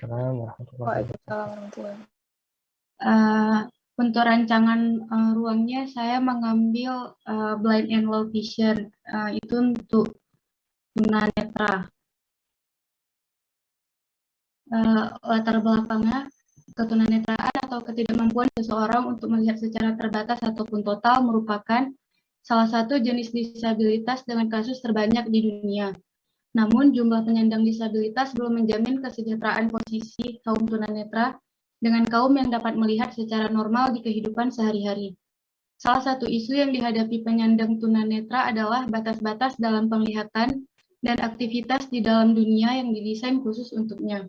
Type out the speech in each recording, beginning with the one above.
Waalaikumsalam warahmatullahi wabarakatuh. Waalaikumsalam warahmatullahi wabarakatuh. Untuk rancangan ruangnya saya mengambil blind and low vision, itu untuk tunanetra. Latar belakangnya, ketunanetraan atau ketidakmampuan seseorang untuk melihat secara terbatas ataupun total merupakan salah satu jenis disabilitas dengan kasus terbanyak di dunia. Namun, jumlah penyandang disabilitas belum menjamin kesejahteraan posisi kaum tunanetra dengan kaum yang dapat melihat secara normal di kehidupan sehari-hari. Salah satu isu yang dihadapi penyandang tunanetra adalah batas-batas dalam penglihatan dan aktivitas di dalam dunia yang didesain khusus untuknya.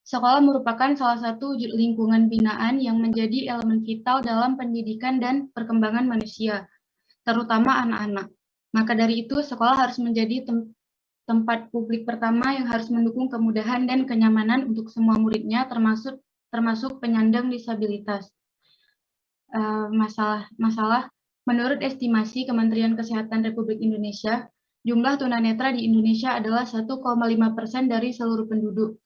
Sekolah merupakan salah satu wujud lingkungan binaan yang menjadi elemen vital dalam pendidikan dan perkembangan manusia, terutama anak-anak. Maka dari itu, sekolah harus menjadi tempat publik pertama yang harus mendukung kemudahan dan kenyamanan untuk semua muridnya, termasuk penyandang disabilitas. Masalah, menurut estimasi Kementerian Kesehatan Republik Indonesia, jumlah tunanetra di Indonesia adalah 1,5% dari seluruh penduduk.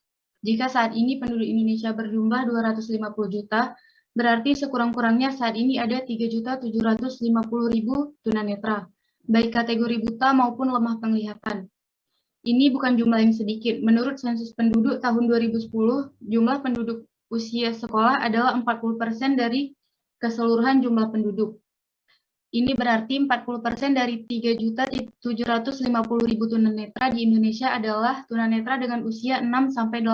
Jika saat ini penduduk Indonesia berjumlah 250 juta, berarti sekurang-kurangnya saat ini ada 3.750.000 tunanetra, baik kategori buta maupun lemah penglihatan. Ini bukan jumlah yang sedikit. Menurut sensus penduduk tahun 2010, jumlah penduduk usia sekolah adalah 40% dari keseluruhan jumlah penduduk. Ini berarti 40% dari 3.750.000 tunanetra di Indonesia adalah tunanetra dengan usia 6-18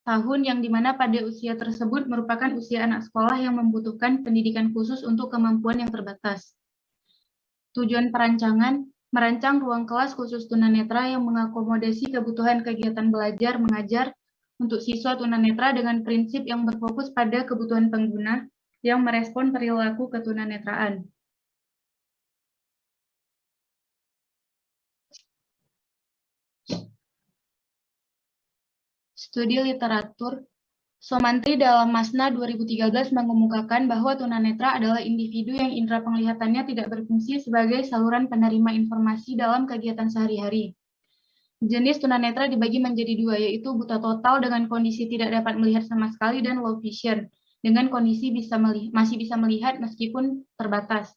tahun, yang dimana pada usia tersebut merupakan usia anak sekolah yang membutuhkan pendidikan khusus untuk kemampuan yang terbatas. Tujuan perancangan, merancang ruang kelas khusus tunanetra yang mengakomodasi kebutuhan kegiatan belajar mengajar untuk siswa tunanetra dengan prinsip yang berfokus pada kebutuhan pengguna yang merespon perilaku ketunanetraan. Studi literatur, Somantri dalam Masna 2013 mengemukakan bahwa tunanetra adalah individu yang indera penglihatannya tidak berfungsi sebagai saluran penerima informasi dalam kegiatan sehari-hari. Jenis tunanetra dibagi menjadi dua, yaitu buta total dengan kondisi tidak dapat melihat sama sekali dan low vision dengan kondisi masih bisa melihat meskipun terbatas.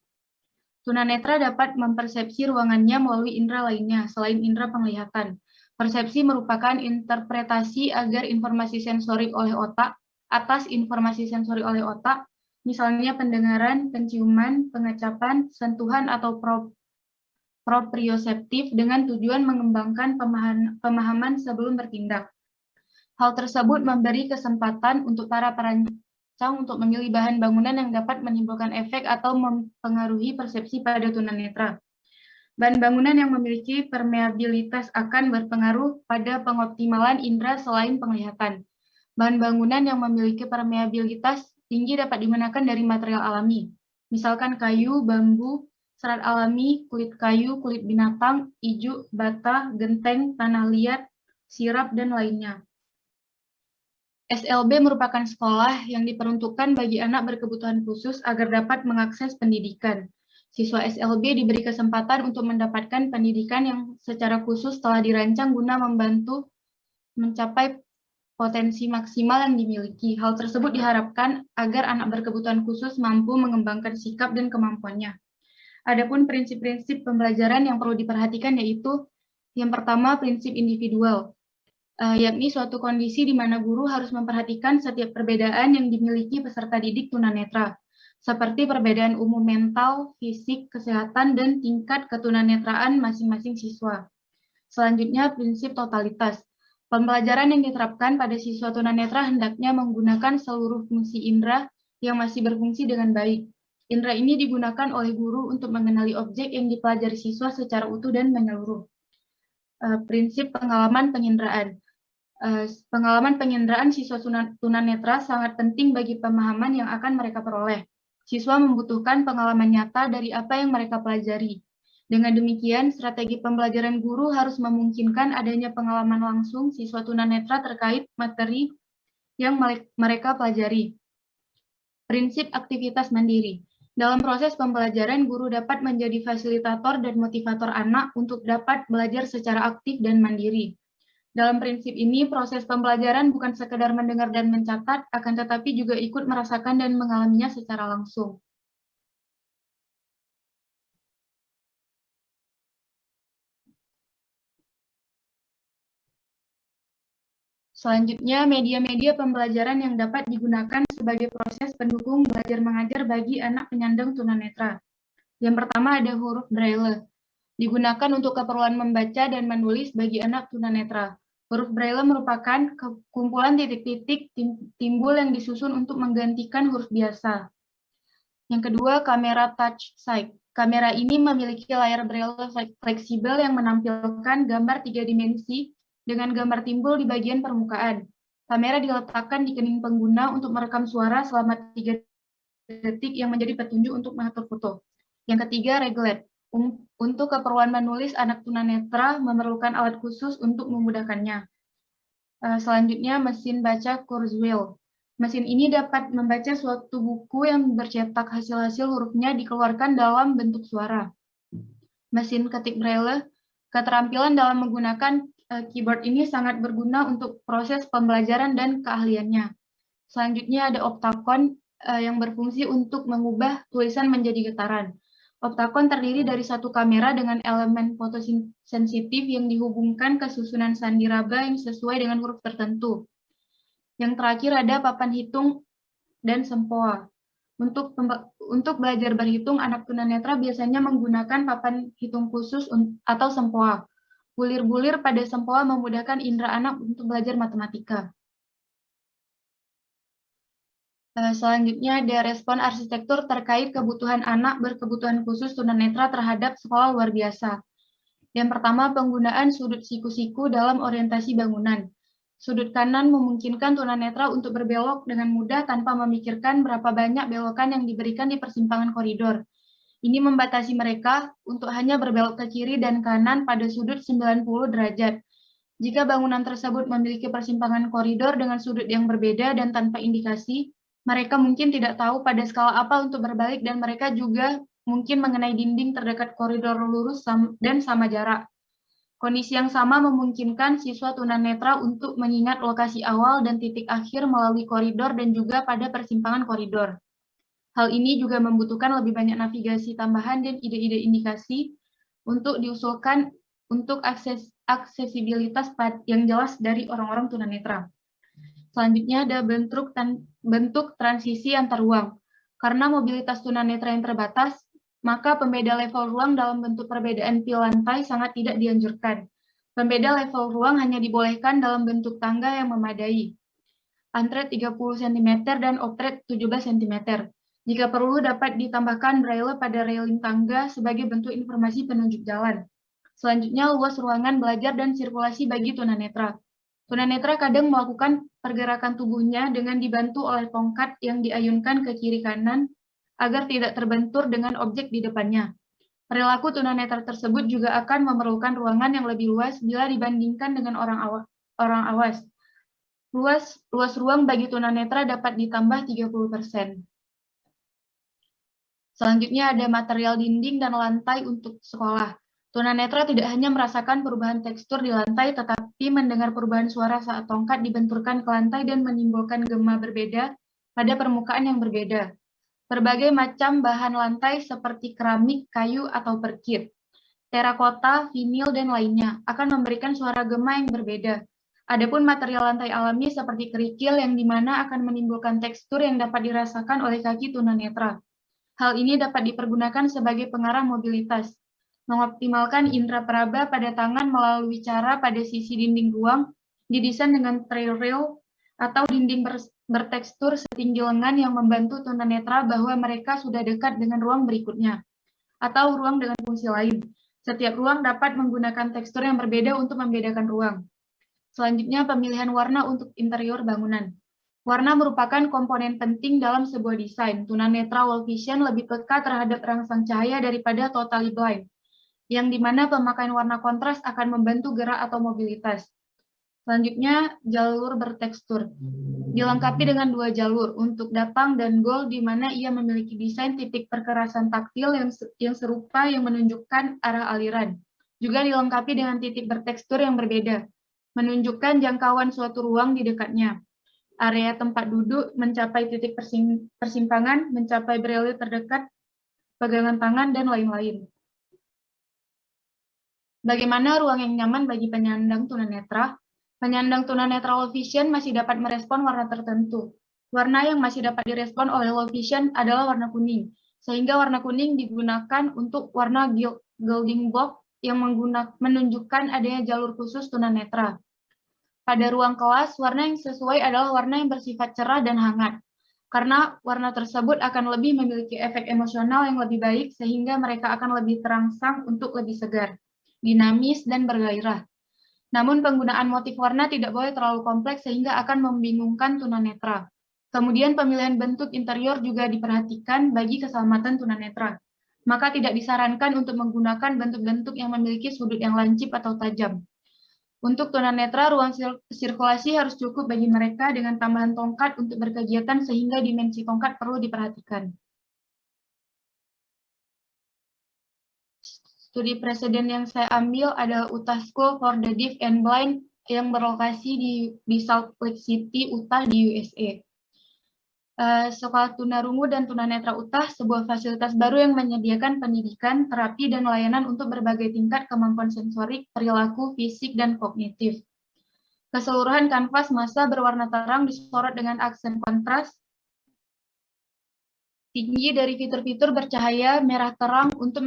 Tunanetra dapat mempersepsi ruangannya melalui indera lainnya selain indera penglihatan. Persepsi merupakan interpretasi agar informasi sensorik oleh otak atas informasi sensori oleh otak, misalnya pendengaran, penciuman, pengecapan, sentuhan, atau proprioseptif dengan tujuan mengembangkan pemahaman sebelum bertindak. Hal tersebut memberi kesempatan untuk para perancang untuk memilih bahan bangunan yang dapat menimbulkan efek atau mempengaruhi persepsi pada tunanetra. Bahan bangunan yang memiliki permeabilitas akan berpengaruh pada pengoptimalan indera selain penglihatan. Bahan bangunan yang memiliki permeabilitas tinggi dapat digunakan dari material alami, misalkan kayu, bambu, serat alami, kulit kayu, kulit binatang, ijuk, bata, genteng, tanah liat, sirap, dan lainnya. SLB merupakan sekolah yang diperuntukkan bagi anak berkebutuhan khusus agar dapat mengakses pendidikan. Siswa SLB diberi kesempatan untuk mendapatkan pendidikan yang secara khusus telah dirancang guna membantu mencapai potensi maksimal yang dimiliki. Hal tersebut diharapkan agar anak berkebutuhan khusus mampu mengembangkan sikap dan kemampuannya. Adapun prinsip-prinsip pembelajaran yang perlu diperhatikan yaitu yang pertama, prinsip individual, yakni suatu kondisi di mana guru harus memperhatikan setiap perbedaan yang dimiliki peserta didik tunanetra, seperti perbedaan umum mental, fisik, kesehatan, dan tingkat ketunanetraan masing-masing siswa. Selanjutnya, prinsip totalitas. Pembelajaran yang diterapkan pada siswa tunanetra hendaknya menggunakan seluruh fungsi indera yang masih berfungsi dengan baik. Indera ini digunakan oleh guru untuk mengenali objek yang dipelajari siswa secara utuh dan menyeluruh. Prinsip pengalaman penginderaan. Pengalaman penginderaan siswa tunanetra sangat penting bagi pemahaman yang akan mereka peroleh. Siswa membutuhkan pengalaman nyata dari apa yang mereka pelajari. Dengan demikian, strategi pembelajaran guru harus memungkinkan adanya pengalaman langsung siswa tunanetra terkait materi yang mereka pelajari. Prinsip aktivitas mandiri. Dalam proses pembelajaran, guru dapat menjadi fasilitator dan motivator anak untuk dapat belajar secara aktif dan mandiri. Dalam prinsip ini, proses pembelajaran bukan sekedar mendengar dan mencatat, akan tetapi juga ikut merasakan dan mengalaminya secara langsung. Selanjutnya, media-media pembelajaran yang dapat digunakan sebagai proses pendukung belajar mengajar bagi anak penyandang tunanetra. Yang pertama ada huruf Braille. Digunakan untuk keperluan membaca dan menulis bagi anak tunanetra. Huruf Braille merupakan kumpulan titik-titik timbul yang disusun untuk menggantikan huruf biasa. Yang kedua, kamera touch sight. Kamera ini memiliki layar Braille fleksibel yang menampilkan gambar 3 dimensi dengan gambar timbul di bagian permukaan. Kamera diletakkan di kening pengguna untuk merekam suara selama 3 detik yang menjadi petunjuk untuk mengatur foto. Yang ketiga, reglet. Untuk keperluan menulis, anak tunanetra memerlukan alat khusus untuk memudahkannya. Selanjutnya, mesin baca Kurzweil. Mesin ini dapat membaca suatu buku yang bercetak hasil-hasil hurufnya dikeluarkan dalam bentuk suara. Mesin ketik Braille, keterampilan dalam menggunakan keyboard ini sangat berguna untuk proses pembelajaran dan keahliannya. Selanjutnya ada optakon yang berfungsi untuk mengubah tulisan menjadi getaran. Optakon terdiri dari satu kamera dengan elemen fotosensitif yang dihubungkan ke susunan sandi raba yang sesuai dengan huruf tertentu. Yang terakhir ada papan hitung dan sempoa. Untuk belajar berhitung, anak tunanetra biasanya menggunakan papan hitung khusus atau sempoa. Bulir-bulir pada sempoa memudahkan indera anak untuk belajar matematika. Selanjutnya ada respon arsitektur terkait kebutuhan anak berkebutuhan khusus tunanetra terhadap sekolah luar biasa. Yang pertama, penggunaan sudut siku-siku dalam orientasi bangunan. Sudut kanan memungkinkan tunanetra untuk berbelok dengan mudah tanpa memikirkan berapa banyak belokan yang diberikan di persimpangan koridor. Ini membatasi mereka untuk hanya berbelok ke kiri dan kanan pada sudut 90 derajat. Jika bangunan tersebut memiliki persimpangan koridor dengan sudut yang berbeda dan tanpa indikasi, mereka mungkin tidak tahu pada skala apa untuk berbalik dan mereka juga mungkin mengenai dinding terdekat koridor lurus dan sama jarak. Kondisi yang sama memungkinkan siswa tunanetra untuk mengingat lokasi awal dan titik akhir melalui koridor dan juga pada persimpangan koridor. Hal ini juga membutuhkan lebih banyak navigasi tambahan dan ide-ide indikasi untuk diusulkan untuk aksesibilitas yang jelas dari orang-orang tunanetra. Selanjutnya ada bentuk transisi antar ruang. Karena mobilitas tunanetra yang terbatas, maka pembeda level ruang dalam bentuk perbedaan pil lantai sangat tidak dianjurkan. Pembeda level ruang hanya dibolehkan dalam bentuk tangga yang memadai, antret 30 cm dan optret 17 cm. Jika perlu, dapat ditambahkan braille pada railing tangga sebagai bentuk informasi penunjuk jalan. Selanjutnya, luas ruangan belajar dan sirkulasi bagi tunanetra. Tunanetra kadang melakukan pergerakan tubuhnya dengan dibantu oleh tongkat yang diayunkan ke kiri kanan agar tidak terbentur dengan objek di depannya. Perilaku tunanetra tersebut juga akan memerlukan ruangan yang lebih luas bila dibandingkan dengan orang awas. Luas ruang bagi tunanetra dapat ditambah 30%. Selanjutnya ada material dinding dan lantai untuk sekolah. Tunanetra tidak hanya merasakan perubahan tekstur di lantai, tetapi mendengar perubahan suara saat tongkat dibenturkan ke lantai dan menimbulkan gema berbeda pada permukaan yang berbeda. Berbagai macam bahan lantai seperti keramik, kayu, atau perkit, terakota, vinil, dan lainnya akan memberikan suara gema yang berbeda. Adapun material lantai alami seperti kerikil yang dimana akan menimbulkan tekstur yang dapat dirasakan oleh kaki tunanetra. Hal ini dapat dipergunakan sebagai pengarah mobilitas, mengoptimalkan indera peraba pada tangan melalui cara pada sisi dinding ruang didesain dengan trail rail atau dinding bertekstur setinggi lengan yang membantu tunanetra bahwa mereka sudah dekat dengan ruang berikutnya, atau ruang dengan fungsi lain. Setiap ruang dapat menggunakan tekstur yang berbeda untuk membedakan ruang. Selanjutnya, pemilihan warna untuk interior bangunan. Warna merupakan komponen penting dalam sebuah desain. Tunanetra wall vision lebih peka terhadap rangsang cahaya daripada totally blind, yang dimana pemakaian warna kontras akan membantu gerak atau mobilitas. Selanjutnya, jalur bertekstur. Dilengkapi dengan 2 jalur untuk datang dan goal, di mana ia memiliki desain titik perkerasan taktil yang serupa yang menunjukkan arah aliran. Juga dilengkapi dengan titik bertekstur yang berbeda. menunjukkan jangkauan suatu ruang di dekatnya. Area tempat duduk mencapai titik persimpangan, mencapai braille terdekat, pegangan tangan, dan lain-lain. Bagaimana ruang yang nyaman bagi penyandang tunanetra? Penyandang tunanetra low vision masih dapat merespon warna tertentu. Warna yang masih dapat direspon oleh low vision adalah warna kuning, sehingga warna kuning digunakan untuk warna gilding block yang menunjukkan adanya jalur khusus tunanetra. Pada ruang kelas, warna yang sesuai adalah warna yang bersifat cerah dan hangat, karena warna tersebut akan lebih memiliki efek emosional yang lebih baik sehingga mereka akan lebih terangsang untuk lebih segar, dinamis, dan bergairah. Namun penggunaan motif warna tidak boleh terlalu kompleks sehingga akan membingungkan tunanetra. Kemudian pemilihan bentuk interior juga diperhatikan bagi keselamatan tunanetra. Maka tidak disarankan untuk menggunakan bentuk-bentuk yang memiliki sudut yang lancip atau tajam. Untuk tunanetra, ruang sirkulasi harus cukup bagi mereka dengan tambahan tongkat untuk berkegiatan sehingga dimensi tongkat perlu diperhatikan. Studi presiden yang saya ambil adalah Utah School for the Deaf and Blind yang berlokasi di Salt Lake City, Utah di USA. Sekolah Tunarungu dan Tunanetra Utah, sebuah fasilitas baru yang menyediakan pendidikan, terapi, dan layanan untuk berbagai tingkat kemampuan sensorik, perilaku, fisik, dan kognitif. Keseluruhan kanvas massa berwarna terang disorot dengan aksen kontras tinggi dari fitur-fitur bercahaya merah terang untuk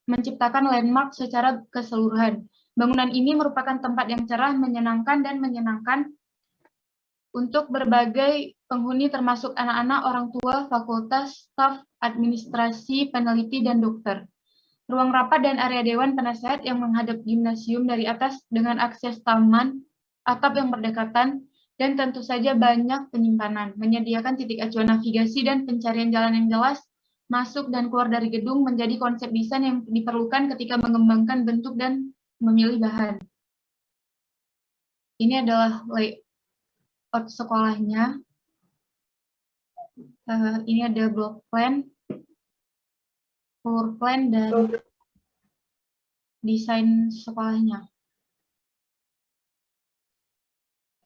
menciptakan landmark secara keseluruhan. Bangunan ini merupakan tempat yang cerah, menyenangkan, dan menyenangkan untuk berbagai penghuni termasuk anak-anak, orang tua, fakultas, staf, administrasi, peneliti, dan dokter. Ruang rapat dan area dewan penasehat yang menghadap gimnasium dari atas dengan akses taman, atap yang berdekatan, dan tentu saja banyak penyimpanan, menyediakan titik acuan navigasi dan pencarian jalan yang jelas, masuk dan keluar dari gedung menjadi konsep desain yang diperlukan ketika mengembangkan bentuk dan memilih bahan. Ini adalah layout sekolahnya. Ini ada block plan, floor plan, dan desain sekolahnya.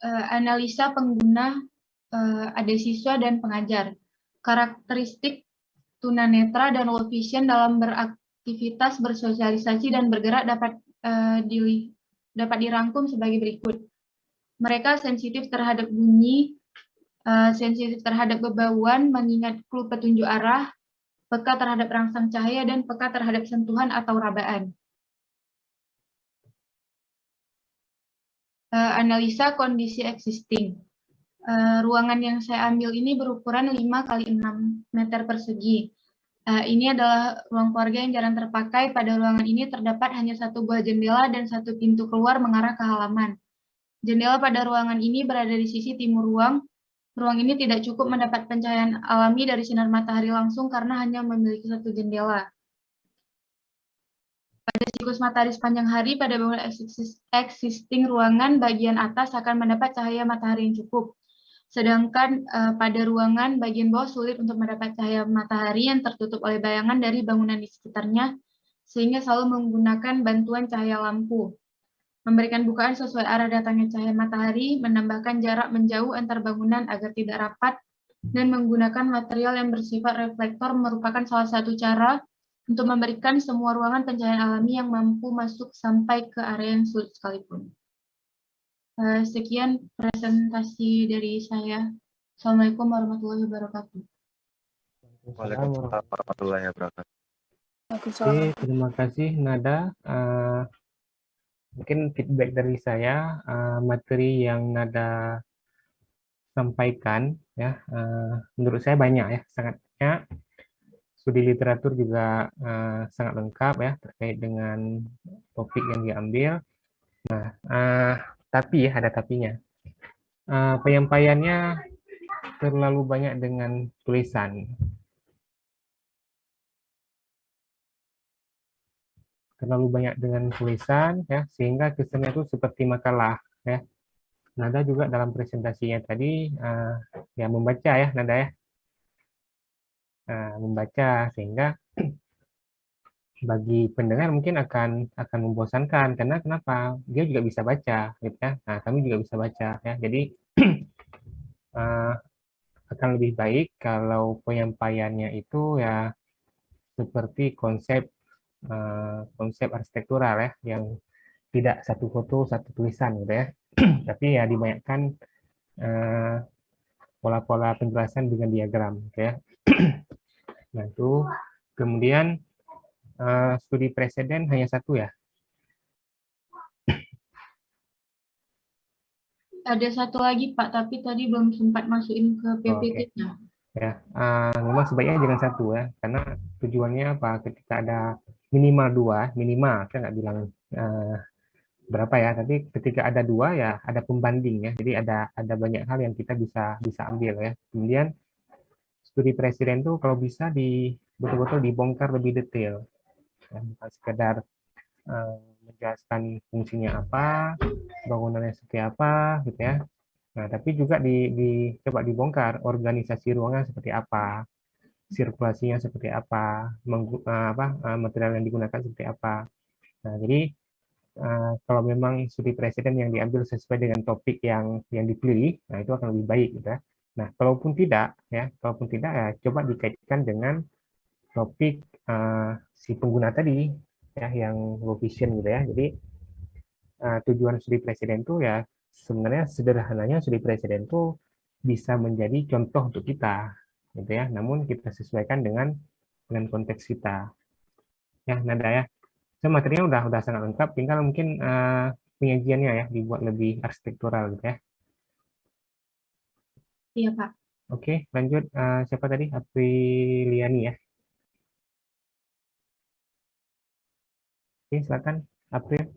Analisa pengguna, ada siswa dan pengajar. Karakteristik tunanetra dan low vision dalam beraktivitas, bersosialisasi, dan bergerak dapat dirangkum sebagai berikut. Mereka sensitif terhadap bunyi, sensitif terhadap bebauan, mengingat clue petunjuk arah, peka terhadap rangsang cahaya, dan peka terhadap sentuhan atau rabaan. Analisa kondisi existing. Ruangan yang saya ambil ini berukuran 5 x 6 meter persegi. Ini adalah ruang keluarga yang jarang terpakai. Pada ruangan ini terdapat hanya satu buah jendela dan satu pintu keluar mengarah ke halaman. Jendela pada ruangan ini berada di sisi timur ruang. Ruang ini tidak cukup mendapat pencahayaan alami dari sinar matahari langsung karena hanya memiliki satu jendela. Pada siklus matahari sepanjang hari, pada bangunan existing ruangan, bagian atas akan mendapat cahaya matahari yang cukup. Sedangkan pada ruangan bagian bawah sulit untuk mendapat cahaya matahari yang tertutup oleh bayangan dari bangunan di sekitarnya, sehingga selalu menggunakan bantuan cahaya lampu. Memberikan bukaan sesuai arah datangnya cahaya matahari, menambahkan jarak menjauh antar bangunan agar tidak rapat, dan menggunakan material yang bersifat reflektor merupakan salah satu cara untuk memberikan semua ruangan pencahayaan alami yang mampu masuk sampai ke area yang sulit sekalipun. Sekian presentasi dari saya. Assalamualaikum warahmatullahi wabarakatuh. Waalaikumsalam warahmatullahi wabarakatuh. Oke, terima kasih Nada. Mungkin feedback dari saya, materi yang Nada sampaikan ya, menurut saya banyak ya, sangat banyak. Studi literatur juga sangat lengkap ya terkait dengan topik yang diambil. Nah, tapi ya ada tapinya. Penyampaiannya terlalu banyak dengan tulisan. Terlalu banyak dengan tulisan ya, sehingga kesannya itu seperti makalah ya. Nada juga dalam presentasinya tadi ya membaca ya Nada ya. Membaca sehingga bagi pendengar mungkin akan membosankan, karena kenapa? Dia juga bisa baca, gitu ya. Nah, kami juga bisa baca, ya. Jadi eh, akan lebih baik kalau penyampaiannya itu ya seperti konsep arsitektural ya, yang tidak satu foto satu tulisan gitu ya, tapi ya dibanyakkan eh, pola-pola penjelasan dengan diagram, gitu ya. Nah itu kemudian studi presiden hanya satu ya. Ada satu lagi Pak, tapi tadi belum sempat masukin ke Oh, oke. PPT-nya. Ya, memang sebaiknya jangan satu ya, karena tujuannya apa? Ketika ada minimal dua, minimal, saya nggak bilang berapa ya, tapi ketika ada dua ya ada pembanding ya, jadi ada banyak hal yang kita bisa bisa ambil ya. Kemudian studi presiden tuh kalau bisa betul-betul dibongkar lebih detail, ya, bukan sekedar menjelaskan fungsinya apa, bangunannya seperti apa, gitu ya. Nah, tapi juga coba dibongkar organisasi ruangan seperti apa, sirkulasinya seperti apa, material yang digunakan seperti apa. Nah, jadi kalau memang studi presiden yang diambil sesuai dengan topik yang dipilih, nah itu akan lebih baik, gitu ya. Nah, kalaupun tidak ya coba dikaitkan dengan topik si pengguna tadi, ya, yang low vision gitu ya. Jadi tujuan studi presiden itu ya sebenarnya sederhananya studi presiden itu bisa menjadi contoh untuk kita, gitu ya. Namun kita sesuaikan dengan konteks kita, ya Nada ya. So, materinya udah sangat lengkap, tinggal mungkin penyajiannya ya dibuat lebih arsitektural gitu ya. Iya Pak. Oke, lanjut. Siapa tadi? Apriliani ya. Oke, silakan April.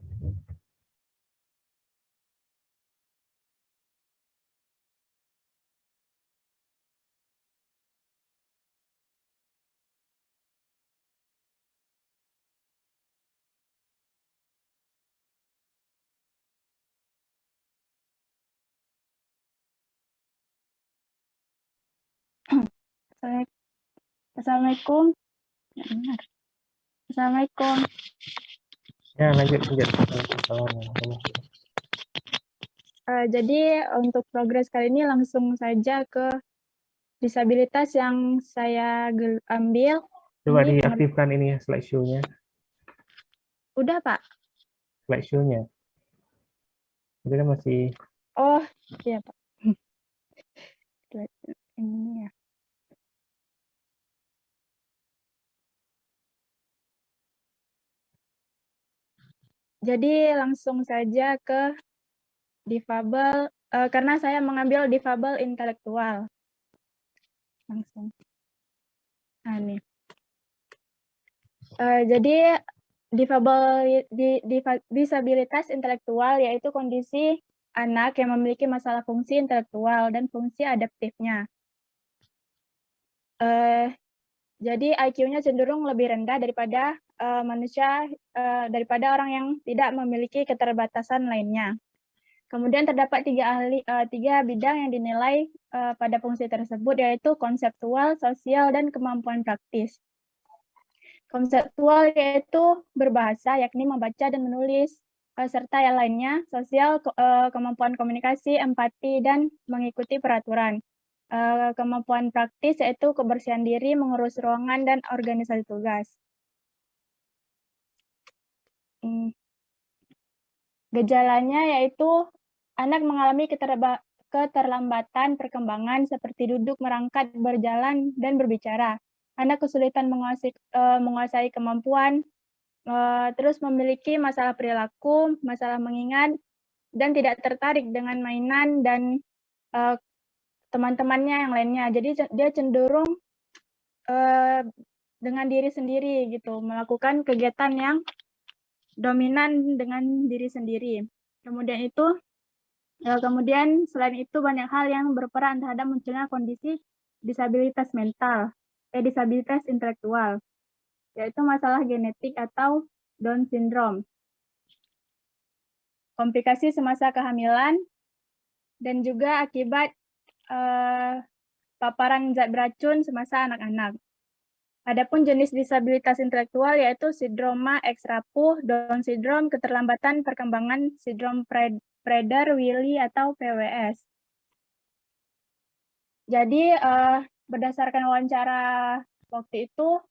Assalamualaikum. Assalamualaikum. Ya, lanjut. Jadi untuk progres kali ini langsung saja ke disabilitas yang saya ambil. Coba Ini diaktifkan ini ya, slideshow-nya. udah Pak? Slideshow-nya. Jadi kan masih... Oh iya Pak. Ini ya. Jadi langsung saja ke difabel, karena saya mengambil difabel intelektual. Langsung. Nah, nih. Jadi disabilitas intelektual yaitu kondisi anak yang memiliki masalah fungsi intelektual dan fungsi adaptifnya. Jadi IQ-nya cenderung lebih rendah daripada daripada orang yang tidak memiliki keterbatasan lainnya. Kemudian terdapat tiga bidang yang dinilai pada fungsi tersebut, yaitu konseptual, sosial, dan kemampuan praktis. Konseptual yaitu berbahasa, yakni membaca dan menulis, serta yang lainnya. Sosial, kemampuan komunikasi, empati, dan mengikuti peraturan. Kemampuan praktis yaitu kebersihan diri, mengurus ruangan, dan organisasi tugas. Gejalanya yaitu anak mengalami keterlambatan perkembangan seperti duduk, merangkak, berjalan, dan berbicara. Anak kesulitan menguasai kemampuan, terus memiliki masalah perilaku, masalah mengingat, dan tidak tertarik dengan mainan dan teman-temannya yang lainnya. Jadi dia cenderung dengan diri sendiri gitu, melakukan kegiatan yang dominan dengan diri sendiri. Kemudian selain itu banyak hal yang berperan terhadap munculnya kondisi disabilitas mental, disabilitas intelektual, yaitu masalah genetik atau Down syndrome, komplikasi semasa kehamilan, dan juga akibat paparan zat beracun semasa anak-anak. Adapun jenis disabilitas intelektual yaitu sindroma X rapuh, Down syndrome, keterlambatan perkembangan, sindrom Prader-Willi atau PWS. Jadi berdasarkan wawancara waktu itu,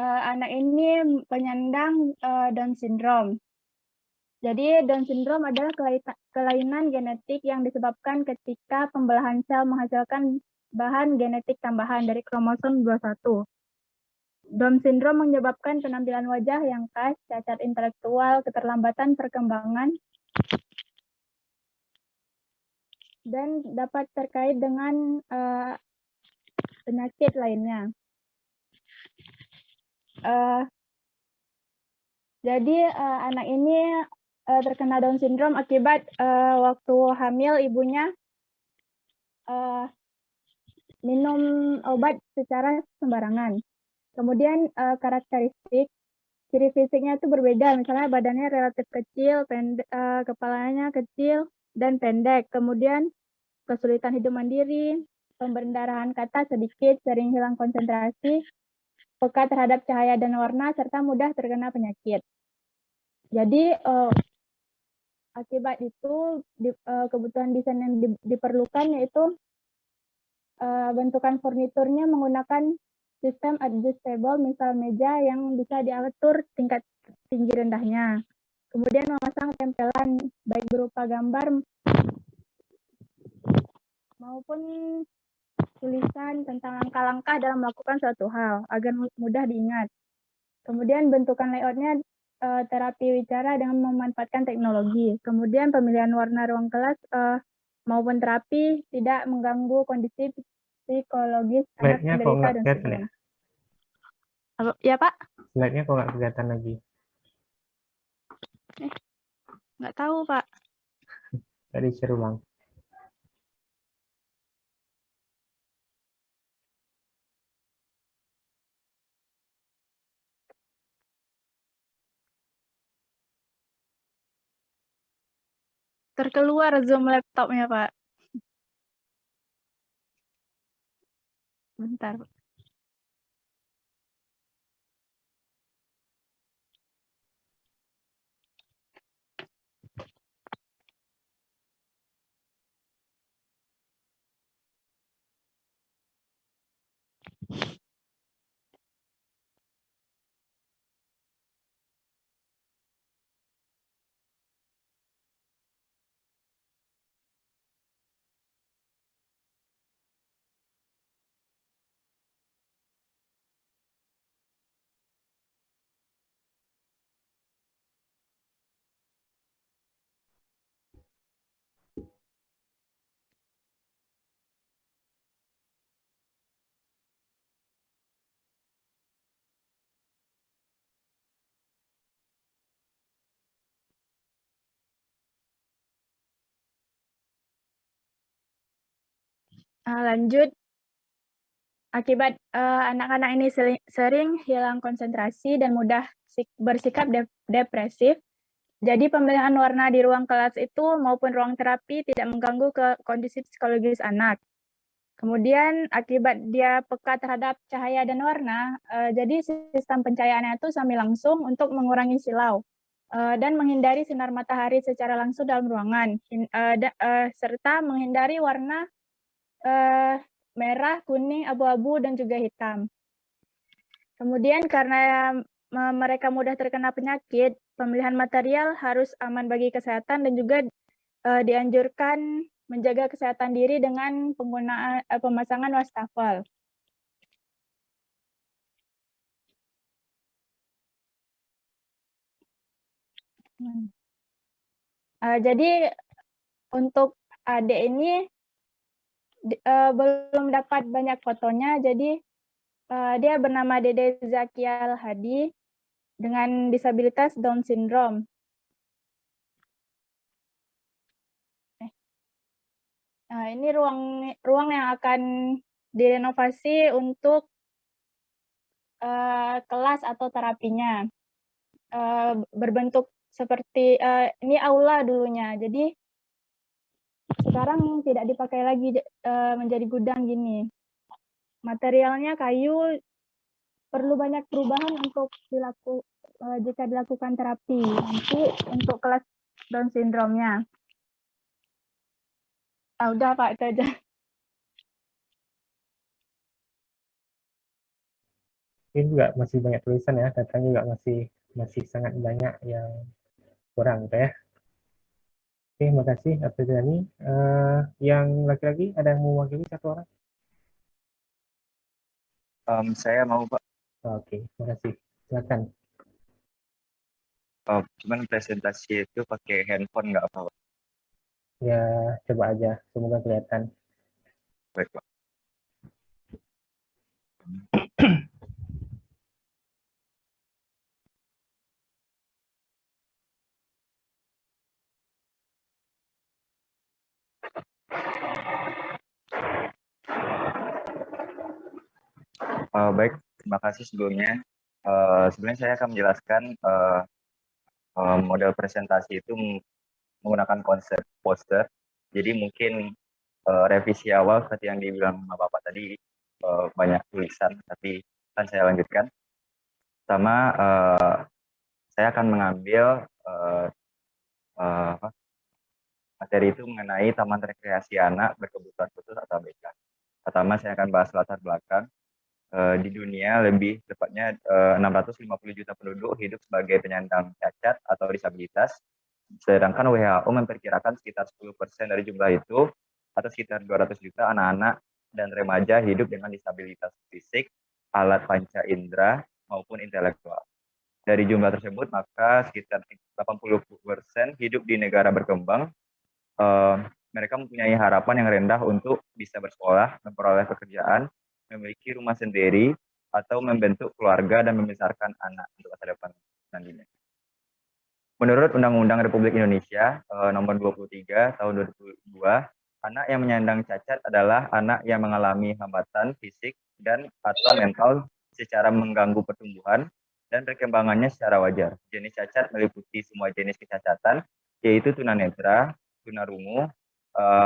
anak ini penyandang Down syndrome. Jadi Down syndrome adalah kelainan genetik yang disebabkan ketika pembelahan sel menghasilkan bahan genetik tambahan dari kromosom 21. Down syndrome menyebabkan penampilan wajah yang khas, cacat intelektual, keterlambatan perkembangan, dan dapat terkait dengan penyakit lainnya. Jadi anak ini terkena Down syndrome akibat waktu hamil ibunya minum obat secara sembarangan. Kemudian karakteristik ciri fisiknya itu berbeda, misalnya badannya relatif kecil, kepalanya kecil dan pendek. Kemudian kesulitan hidup mandiri, pemberdarahan kata sedikit, sering hilang konsentrasi, peka terhadap cahaya dan warna, serta mudah terkena penyakit. Jadi akibat itu kebutuhan desain yang diperlukan yaitu bentukan furniturnya menggunakan sistem adjustable, misal meja yang bisa diatur tingkat tinggi rendahnya. Kemudian memasang tempelan baik berupa gambar maupun tulisan tentang langkah-langkah dalam melakukan suatu hal agar mudah diingat. Kemudian bentukan layoutnya terapi wicara dengan memanfaatkan teknologi. Kemudian pemilihan warna ruang kelas maupun terapi tidak mengganggu kondisi psikologis anak Slide-nya kok penderita nggak dan kelihatan ya? Ya Pak? Slide-nya kok nggak kelihatan lagi? Nggak tahu Pak. Tadi share ulang. Terkeluar Zoom laptopnya Pak. Bentar Pak. Lanjut, akibat anak-anak ini sering hilang konsentrasi dan mudah bersikap depresif, jadi pemilihan warna di ruang kelas itu maupun ruang terapi tidak mengganggu ke kondisi psikologis anak. Kemudian akibat dia peka terhadap cahaya dan warna, jadi sistem pencahayaannya itu semi langsung untuk mengurangi silau dan menghindari sinar matahari secara langsung dalam ruangan, serta menghindari warna merah, kuning, abu-abu, dan juga hitam. Kemudian karena mereka mudah terkena penyakit, pemilihan material harus aman bagi kesehatan dan juga dianjurkan menjaga kesehatan diri dengan penggunaan pemasangan wastafel. Jadi untuk adik ini belum dapat banyak fotonya, jadi dia bernama Dede Zakial Hadi dengan disabilitas Down syndrome. Nah, ini ruang yang akan direnovasi untuk kelas atau terapinya. Berbentuk seperti ini aula dulunya. Jadi sekarang tidak dipakai lagi menjadi gudang gini. materialnya kayu, perlu banyak perubahan untuk jika dilakukan terapi. Nanti untuk kelas Down syndrome-nya. Udah Pak, itu aja. Ini juga masih banyak tulisan ya, datanya juga masih sangat banyak yang kurang gitu ya. Oke, makasih Abdul Ghani. Yang laki-laki ada yang mau mewakili satu orang? Saya mau Pak. Oke, makasih. Silakan. Cuman presentasi itu pakai handphone nggak apa-apa. Ya, coba aja. Semoga kelihatan. Baik Pak. Baik, terima kasih sebelumnya. Sebenarnya saya akan menjelaskan model presentasi itu menggunakan konsep poster. Jadi mungkin revisi awal seperti yang dibilang Bapak tadi, banyak tulisan, tapi kan saya lanjutkan. Pertama, saya akan mengambil materi itu mengenai Taman Rekreasi Anak Berkebutuhan Khusus atau ABK. Pertama, saya akan bahas latar belakang. Di dunia lebih tepatnya 650 juta penduduk hidup sebagai penyandang cacat atau disabilitas, sedangkan WHO memperkirakan sekitar 10% dari jumlah itu atau sekitar 200 juta anak-anak dan remaja hidup dengan disabilitas fisik, alat panca indera maupun intelektual. Dari jumlah tersebut, maka sekitar 80% hidup di negara berkembang. Mereka mempunyai harapan yang rendah untuk bisa bersekolah, memperoleh pekerjaan, memiliki rumah sendiri, atau membentuk keluarga dan membesarkan anak untuk masa depan nantinya. Menurut Undang-Undang Republik Indonesia Nomor 23 Tahun 2002, anak yang menyandang cacat adalah anak yang mengalami hambatan fisik dan atau mental secara mengganggu pertumbuhan dan perkembangannya secara wajar. Jenis cacat meliputi semua jenis kecacatan, yaitu tunanetra, tunarungu,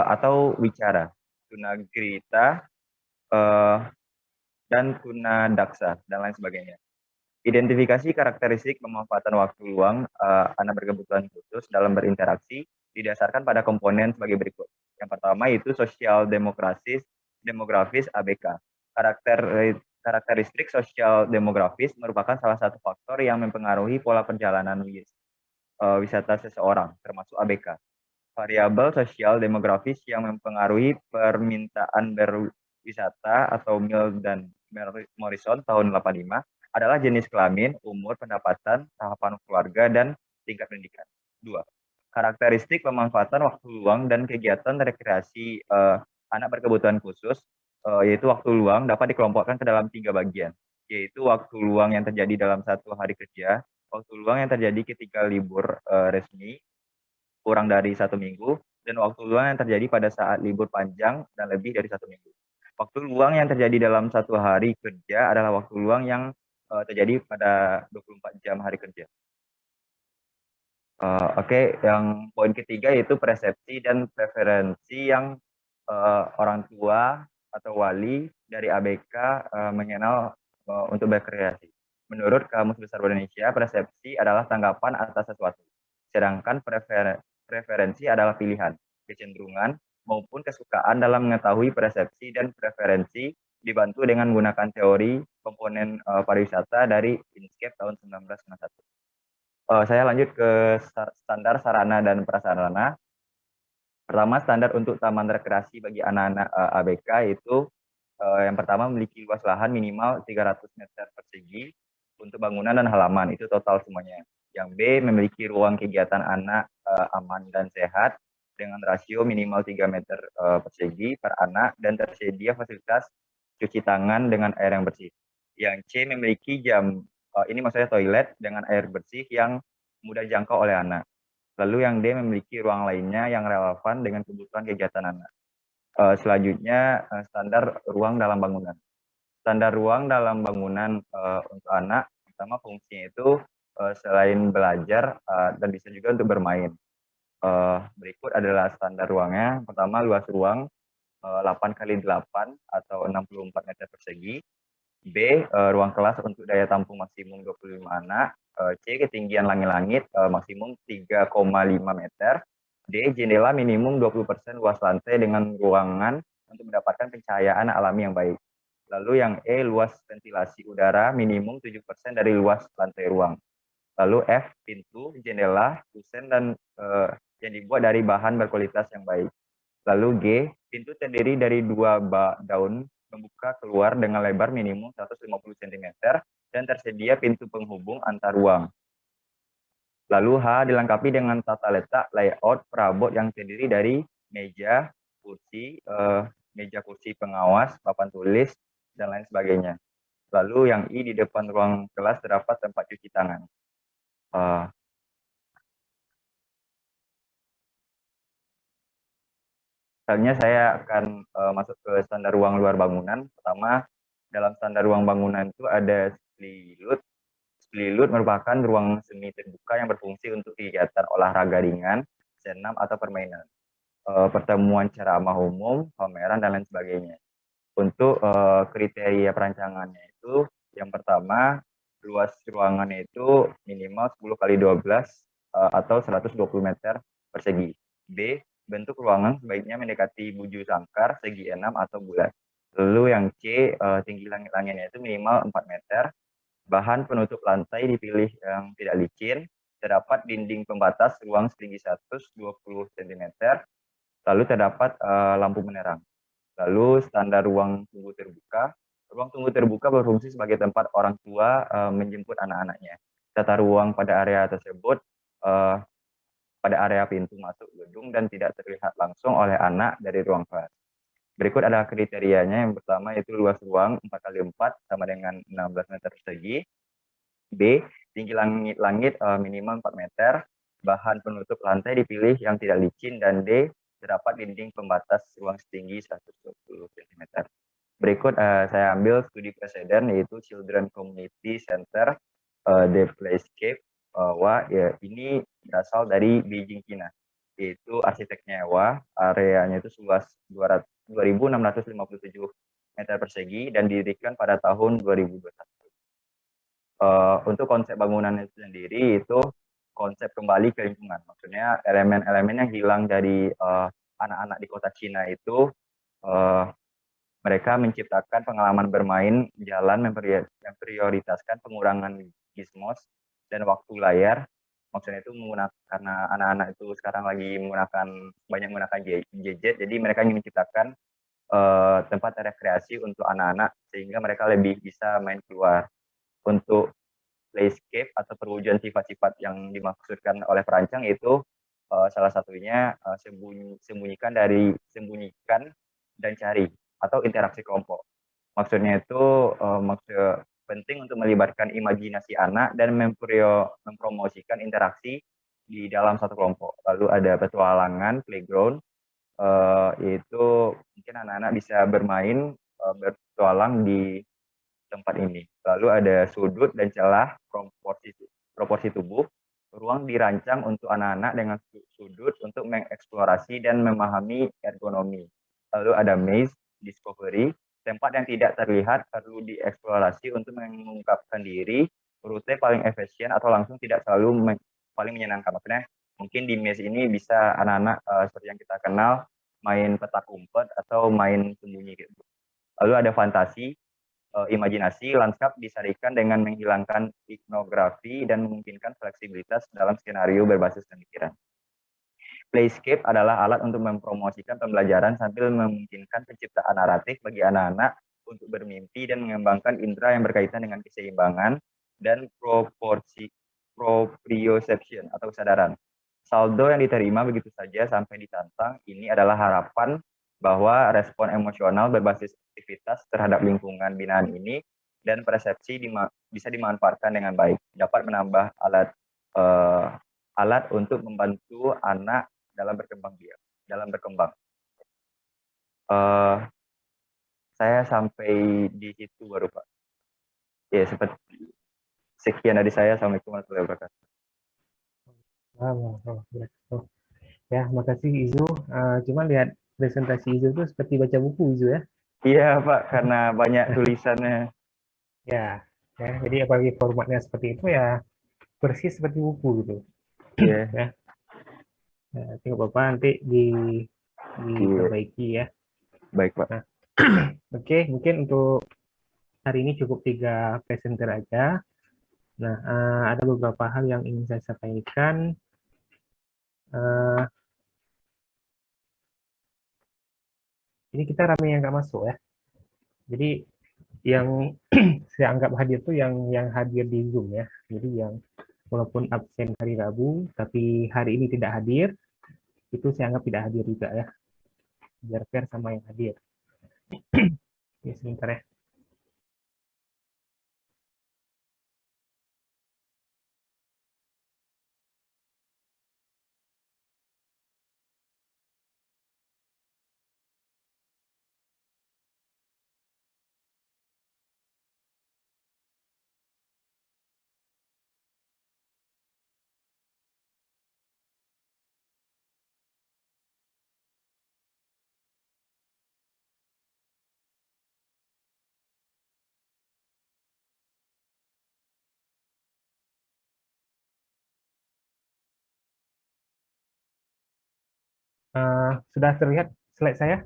atau wicara, tunagrita, dan tunadaksa, dan lain sebagainya. Identifikasi karakteristik pemanfaatan waktu luang anak berkebutuhan khusus dalam berinteraksi didasarkan pada komponen sebagai berikut. Yang pertama itu sosial demografis ABK. Karakteristik sosial demografis merupakan salah satu faktor yang mempengaruhi pola perjalanan wisata seseorang, termasuk ABK. Variabel sosial demografis yang mempengaruhi permintaan berwisata atau Mill dan Morrison tahun 85 adalah jenis kelamin, umur, pendapatan, tahapan keluarga, dan tingkat pendidikan. 2. Karakteristik pemanfaatan waktu luang dan kegiatan rekreasi anak berkebutuhan khusus, yaitu waktu luang dapat dikelompokkan ke dalam 3 bagian, yaitu waktu luang yang terjadi dalam 1 hari kerja, waktu luang yang terjadi ketika libur resmi, kurang dari 1 minggu, dan waktu luang yang terjadi pada saat libur panjang dan lebih dari 1 minggu. Waktu luang yang terjadi dalam 1 hari kerja adalah waktu luang yang terjadi pada 24 jam hari kerja. Oke, yang poin ketiga yaitu persepsi dan preferensi yang orang tua atau wali dari ABK mengenal untuk berkreasi. Menurut Kamus Besar Bahasa Indonesia, persepsi adalah tanggapan atas sesuatu, sedangkan preferensi adalah pilihan, kecenderungan, maupun kesukaan dalam mengetahui persepsi dan preferensi dibantu dengan menggunakan teori komponen pariwisata dari Inkscape tahun 1991. Saya lanjut ke standar sarana dan prasarana. Pertama, standar untuk taman rekreasi bagi anak-anak ABK itu yang pertama memiliki luas lahan minimal 300 meter persegi untuk bangunan dan halaman, itu total semuanya. Yang B, memiliki ruang kegiatan anak aman dan sehat dengan rasio minimal 3 meter persegi per anak dan tersedia fasilitas cuci tangan dengan air yang bersih. Yang C, memiliki ini maksudnya toilet dengan air bersih yang mudah dijangkau oleh anak. Lalu yang D, memiliki ruang lainnya yang relevan dengan kebutuhan kegiatan anak. Selanjutnya, standar ruang dalam bangunan. Standar ruang dalam bangunan untuk anak, pertama fungsinya itu selain belajar dan bisa juga untuk bermain. Berikut adalah standar ruangnya. Pertama, luas ruang 8 kali 8 atau 64 meter persegi. B, ruang kelas untuk daya tampung maksimum 25 anak. C, ketinggian langit-langit maksimum 3,5 meter. D, jendela minimum 20% luas lantai dengan ruangan untuk mendapatkan pencahayaan alami yang baik. Lalu yang E, luas ventilasi udara minimum 7% dari luas lantai ruang. Lalu F, pintu, jendela, kusen, dan yang dibuat dari bahan berkualitas yang baik. Lalu G, pintu terdiri dari 2 daun membuka keluar dengan lebar minimum 150 cm dan tersedia pintu penghubung antar ruang. Lalu H, dilengkapi dengan tata letak layout perabot yang terdiri dari meja, kursi, meja kursi pengawas, papan tulis, dan lain sebagainya. Lalu yang I, di depan ruang kelas terdapat tempat cuci tangan. Selanjutnya saya akan masuk ke standar ruang luar bangunan. Pertama, dalam standar ruang bangunan itu ada splilut. Splilut merupakan ruang semi terbuka yang berfungsi untuk kegiatan olahraga ringan, senam, atau permainan. Pertemuan ceramah umum, pameran, dan lain sebagainya. Untuk kriteria perancangannya itu, yang pertama, luas ruangannya itu minimal 10 kali 12 atau 120 meter persegi. B, bentuk ruangan sebaiknya mendekati buju sangkar, segi 6 atau bulat. Lalu yang C, tinggi langit-langitnya itu minimal 4 meter. Bahan penutup lantai dipilih yang tidak licin. Terdapat dinding pembatas ruang setinggi 120 cm. Lalu terdapat lampu penerang. Lalu standar ruang tunggu terbuka. Ruang tunggu terbuka berfungsi sebagai tempat orang tua menjemput anak-anaknya. Tata ruang pada area tersebut pada area pintu masuk gedung dan tidak terlihat langsung oleh anak dari ruang kelas. Berikut adalah kriterianya. Yang pertama yaitu luas ruang 4x4 sama dengan 16 meter persegi. B, tinggi langit-langit minimal 4 meter. Bahan penutup lantai dipilih yang tidak licin. Dan D, terdapat dinding pembatas ruang setinggi 120 cm. Berikut saya ambil studi preseden yaitu Children Community Center The Playscape. Ya, ini berasal dari Beijing, China. Yaitu arsiteknya Wah, areanya itu seluas 2.657 meter persegi dan didirikan pada tahun 2021. Untuk konsep bangunan itu sendiri itu konsep kembali ke lingkungan. Maksudnya elemen-elemen yang hilang dari anak-anak di kota Cina itu mereka menciptakan pengalaman bermain jalan memprioritaskan pengurangan gizmos dan waktu layar. Maksudnya itu karena anak-anak itu sekarang lagi banyak menggunakan gadget, jadi mereka ingin menciptakan tempat rekreasi untuk anak-anak sehingga mereka lebih bisa main keluar. Untuk playscape atau perwujudan sifat-sifat yang dimaksudkan oleh perancang itu salah satunya sembunyikan dan cari atau interaksi kelompok. Maksudnya itu maksud penting untuk melibatkan imajinasi anak dan mempromosikan interaksi di dalam satu kelompok. Lalu ada petualangan, playground, yaitu mungkin anak-anak bisa bermain, berpetualang di tempat ini. Lalu ada sudut dan celah proporsi tubuh. Ruang dirancang untuk anak-anak dengan sudut untuk mengeksplorasi dan memahami ergonomi. Lalu ada maze, discovery, tempat yang tidak terlihat perlu dieksplorasi untuk mengungkapkan diri, rute paling efisien atau langsung tidak selalu paling menyenangkan. Maksudnya mungkin di maze ini bisa anak-anak seperti yang kita kenal main petak umpet atau main sembunyi gitu. Lalu ada fantasi, imajinasi, lanskap disarikan dengan menghilangkan etnografi dan memungkinkan fleksibilitas dalam skenario berbasis pemikiran. Playscape adalah alat untuk mempromosikan pembelajaran sambil memungkinkan penciptaan naratif bagi anak-anak untuk bermimpi dan mengembangkan indera yang berkaitan dengan keseimbangan dan proprioception atau kesadaran. Saldo yang diterima begitu saja sampai ditantang, ini adalah harapan bahwa respon emosional berbasis aktivitas terhadap lingkungan binaan ini dan persepsi bisa dimanfaatkan dengan baik, dapat menambah alat untuk membantu anak dalam berkembang. Saya sampai di situ baru, Pak. Ya, seperti sekian dari saya. Assalamualaikum warahmatullahi wabarakatuh. Ya, makasih Izu. Cuma lihat presentasi Izu itu seperti baca buku Izu ya. Iya Pak, karena banyak tulisannya. Ya, jadi apalagi formatnya seperti itu ya persis seperti buku gitu. Iya. Ya. Nah, tengok Bapak nanti diperbaiki ya. Baik Pak. Nah, oke, mungkin untuk hari ini cukup 3 presenter aja. Nah, ada beberapa hal yang ingin saya sampaikan. Ini kita rame yang nggak masuk ya. Jadi yang saya anggap hadir tuh yang hadir di Zoom ya. Jadi yang walaupun absen hari Rabu, tapi hari ini tidak hadir, itu saya anggap tidak hadir juga ya. Biar fair sama yang hadir. Oke, sebentar ya. Sudah terlihat slide saya?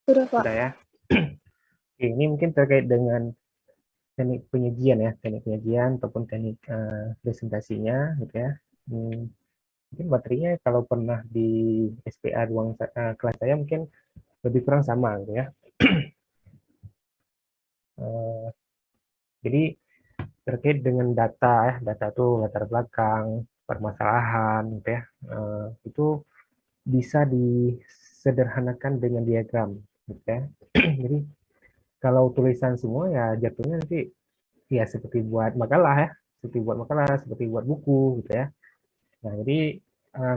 Sudah, Pak. Sudah ya. Oke, ini mungkin terkait dengan teknik penyajian ya, teknik penyajian ataupun teknik presentasinya gitu ya. Mungkin materinya kalau pernah di SPA ruang kelas saya mungkin lebih kurang sama gitu ya. Jadi terkait dengan data ya, data itu latar belakang, permasalahan gitu ya. Itu bisa disederhanakan dengan diagram gitu ya. Jadi kalau tulisan semua ya jatuhnya nanti ya seperti buat makalah ya, seperti buat buku gitu ya. Nah, jadi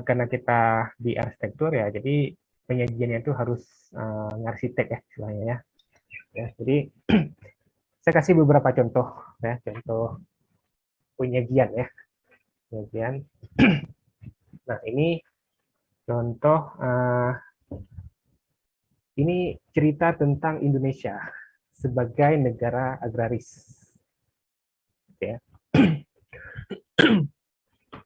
karena kita di arsitektur ya, jadi penyajiannya itu harus ngarsitek ya istilahnya ya. Jadi saya kasih beberapa contoh ya, contoh penyajian ya. Penyajian. Nah, ini contoh ini cerita tentang Indonesia sebagai negara agraris. Ya.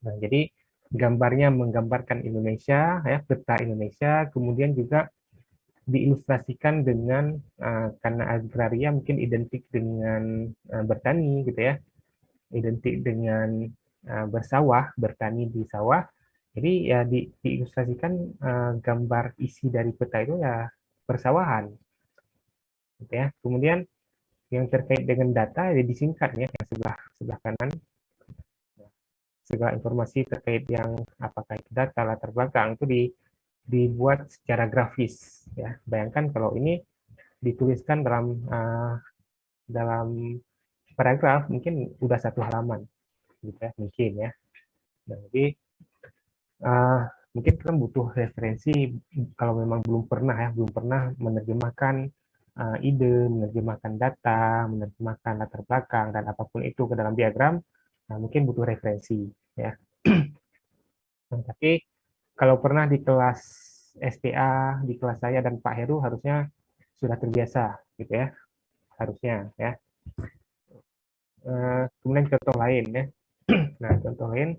Nah, jadi gambarnya menggambarkan Indonesia, ya, peta Indonesia, kemudian juga diilustrasikan dengan karena agraria mungkin identik dengan bertani, gitu ya, identik dengan bersawah, bertani di sawah. Jadi ya diilustrasikan gambar isi dari peta itu ya persawahan, gitu ya. Kemudian yang terkait dengan data ya disingkat ya, yang sebelah kanan. Segala informasi terkait yang apakah itu data latar belakang itu dibuat secara grafis ya. Bayangkan kalau ini dituliskan dalam paragraf mungkin udah 1 halaman gitu ya, mungkin ya. Nah, jadi mungkin kan butuh referensi kalau memang belum pernah menerjemahkan ide, menerjemahkan data, menerjemahkan latar belakang dan apapun itu ke dalam diagram. Nah, mungkin butuh referensi ya. Nah, tapi kalau pernah di kelas SPA, di kelas saya dan Pak Heru harusnya sudah terbiasa gitu ya, harusnya ya. Kemudian contoh lain ya. Nah, contoh lain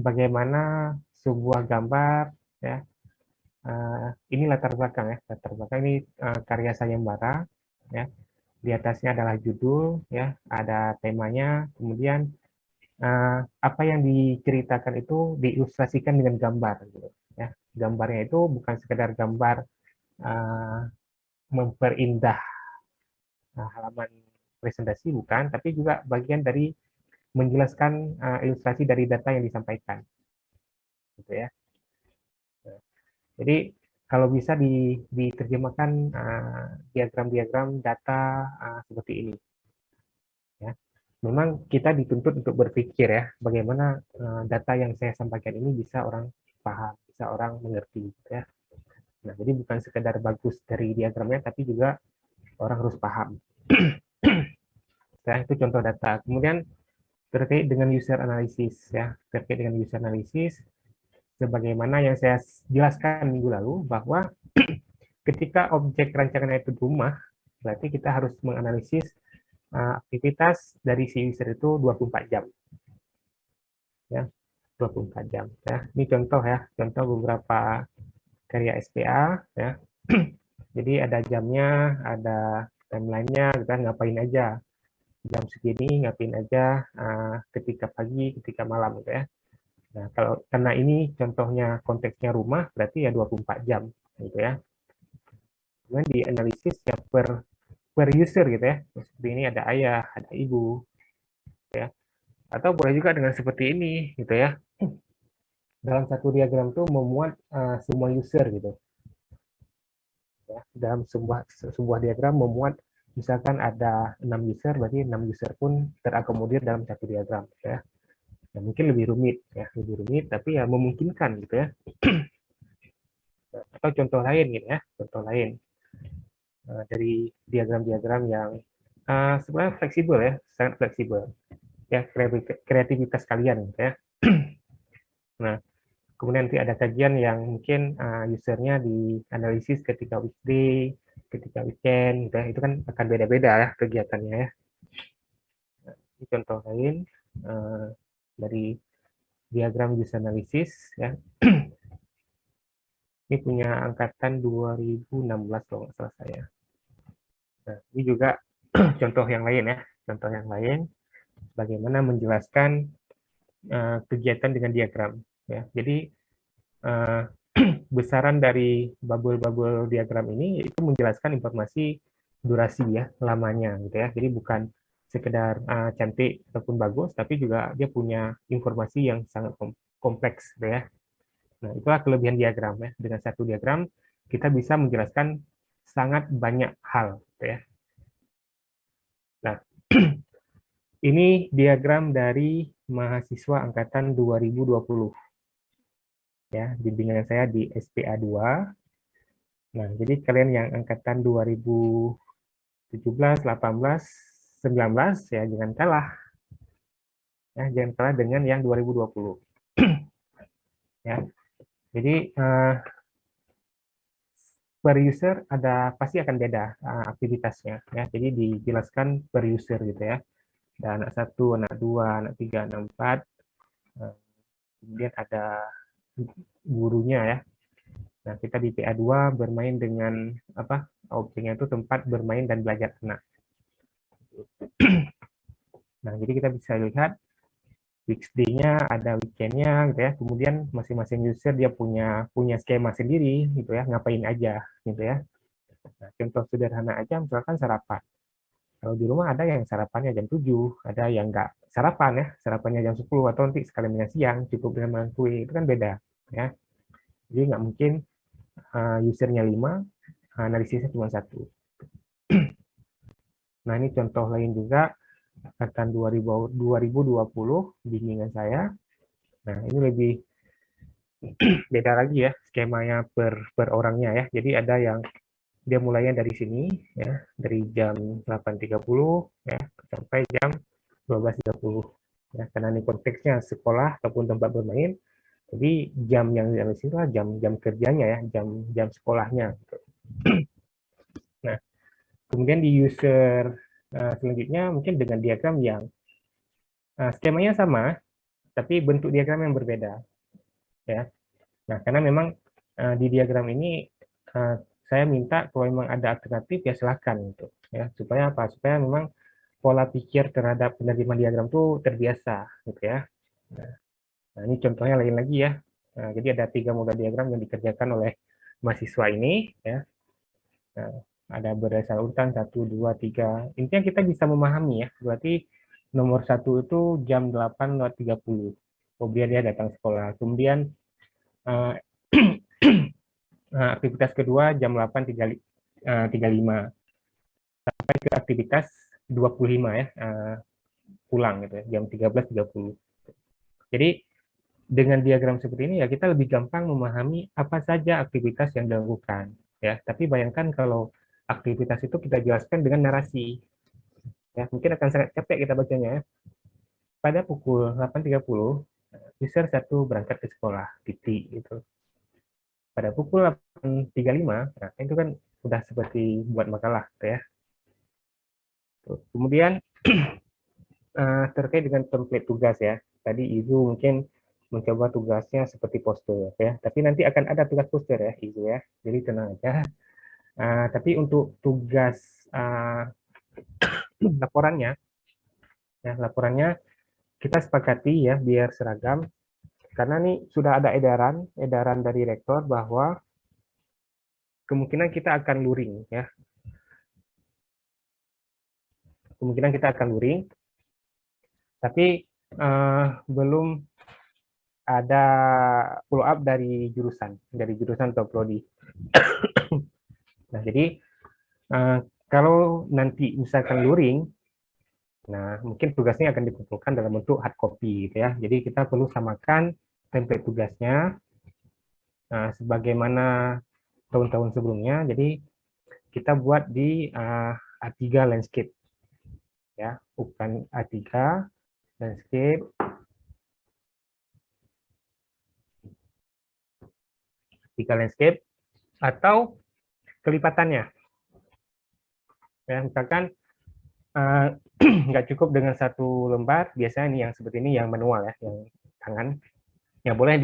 bagaimana sebuah gambar ya. Ini latar belakang ya, latar belakang ini karya sayembara ya. Di atasnya adalah judul ya, ada temanya, kemudian apa yang diceritakan itu diilustrasikan dengan gambar gitu ya. Gambarnya itu bukan sekedar gambar memperindah halaman presentasi bukan, tapi juga bagian dari menjelaskan ilustrasi dari data yang disampaikan gitu ya. Jadi kalau bisa diterjemahkan diagram-diagram data seperti ini ya. Memang kita dituntut untuk berpikir ya, bagaimana data yang saya sampaikan ini bisa orang paham, bisa orang mengerti gitu ya. Nah, jadi bukan sekedar bagus dari diagramnya, tapi juga orang harus paham. Ya, itu contoh data. Kemudian terkait dengan user analysis ya, terkait dengan user analysis, sebagaimana yang saya jelaskan minggu lalu, bahwa ketika objek rancangan itu rumah, berarti kita harus menganalisis aktivitas dari si user itu 24 jam. Ya, 24 jam. Ya. Ini contoh ya, contoh beberapa karya SPA. Ya. Jadi ada jamnya, ada timeline-nya, kita ngapain aja. Jam segini ngapain aja, ketika pagi, ketika malam, gitu ya. Nah, kalau karena ini contohnya konteksnya rumah, berarti ya 24 jam, gitu ya. Kemudian dianalisis ya per user, gitu ya. Seperti ini ada ayah, ada ibu, gitu ya. Atau boleh juga dengan seperti ini, gitu ya. Dalam satu diagram itu memuat semua user, gitu. Ya, dalam sebuah diagram memuat misalkan ada 6 user, berarti 6 user pun terakomodir dalam satu diagram, ya. Ya, mungkin lebih rumit, ya, lebih rumit, tapi ya memungkinkan, gitu ya. Atau contoh lain, gitu ya, contoh lain dari diagram-diagram yang sebenarnya fleksibel, ya, sangat fleksibel, ya, kreativitas kalian, gitu ya. Nah, kemudian nanti ada kajian yang mungkin usernya dianalisis ketika weekday, ketika weekend, gitu ya. Itu kan akan beda-beda ya kegiatannya, ya. Nah, ini contoh lain dari diagram user analysis, ya. Ini punya angkatan 2016 kalau nggak salah saya. Nah, ini juga contoh yang lain, ya, contoh yang lain bagaimana menjelaskan kegiatan dengan diagram, ya. Jadi besaran dari bubble-bubble diagram ini itu menjelaskan informasi durasi, ya, lamanya, gitu ya. Jadi bukan sekedar cantik ataupun bagus, tapi juga dia punya informasi yang sangat kompleks, gitu ya. Nah, itulah kelebihan diagram, ya. Dengan satu diagram kita bisa menjelaskan sangat banyak hal, gitu ya. Nah, ini diagram dari mahasiswa angkatan 2020. Ya, bimbingan saya di SPA 2. Nah, jadi kalian yang angkatan 2017, 18, 19 ya jangan kalah. Ya, jangan kalah dengan yang 2020. Ya. Jadi per user ada pasti akan beda aktivitasnya, ya. Jadi dijelaskan per user, gitu ya. Ada anak 1, anak 2, anak 3, anak 4. Kemudian ada gurunya, ya. Nah, kita di PA2 bermain dengan apa? Objeknya itu tempat bermain dan belajar anak. Nah, jadi kita bisa lihat weekday-nya, ada weekend-nya, gitu ya. Kemudian masing-masing user dia punya skema sendiri, gitu ya. Ngapain aja, gitu ya. Nah, contoh sederhana aja, misalkan sarapan. Kalau di rumah ada yang sarapannya jam 7, ada yang nggak sarapan, ya. Sarapannya jam 10, atau nanti sekalian dengan siang, cukup dengan makan kue. Itu kan beda, ya. Jadi nggak mungkin usernya 5, analisisnya cuma 1. Nah, ini contoh lain juga, angkatan 2020, bimbingan saya. Nah, ini lebih beda lagi, ya, skemanya per orangnya, ya. Jadi ada yang dia mulainya dari sini, ya, dari jam 8.30, ya, sampai jam 12.30. Ya, karena ini konteksnya sekolah ataupun tempat bermain, jadi jam yang di situ lah jam kerjanya, ya, jam sekolahnya. Gitu. Nah, kemudian di user selanjutnya mungkin dengan diagram yang skemanya sama, tapi bentuk diagram yang berbeda, ya. Nah, karena memang di diagram ini saya minta kalau memang ada alternatif ya silakan, gitu, ya. Supaya apa? Supaya memang pola pikir terhadap penerjemahan diagram itu terbiasa, gitu ya. Nah, ini contohnya lain lagi, ya. Nah, jadi ada 3 model diagram yang dikerjakan oleh mahasiswa ini, ya. Nah, ada berdasar urutan 1, 2, 3. Intinya kita bisa memahami, ya. Berarti nomor 1 itu jam 8.30. Kemudian dia datang sekolah. Kemudian aktivitas kedua jam 8.35 sampai ke aktivitas 25, ya, pulang, gitu ya, jam 13.30. Jadi dengan diagram seperti ini ya kita lebih gampang memahami apa saja aktivitas yang dilakukan, ya. Tapi bayangkan kalau aktivitas itu kita jelaskan dengan narasi, ya, mungkin akan sangat capek kita bacanya, ya. Pada pukul 8.30 user 1 berangkat ke sekolah, titik gitu. Pada pukul 8.35, nah, itu kan sudah seperti buat makalah, gitu ya. Kemudian terkait dengan template tugas ya. Tadi Ibu mungkin mencoba tugasnya seperti poster ya, tapi nanti akan ada tugas poster ya Ibu ya. Jadi tenang aja. Tapi untuk tugas laporannya, ya laporannya kita sepakati ya biar seragam. Karena nih sudah ada edaran dari rektor bahwa kemungkinan kita akan luring ya. Kemungkinan kita akan luring, tapi belum ada follow up dari jurusan atau prodi. Nah, jadi kalau nanti misalkan luring, nah mungkin tugasnya akan dikumpulkan dalam bentuk hard copy gitu ya. Jadi kita perlu samakan template tugasnya sebagaimana tahun-tahun sebelumnya. Jadi kita buat di A3 landscape ya, bukan A3 landscape. A3 landscape atau kelipatannya. Ya, misalkan nggak cukup dengan satu lembar, biasanya ini yang seperti ini yang manual ya, yang tangan. Ya boleh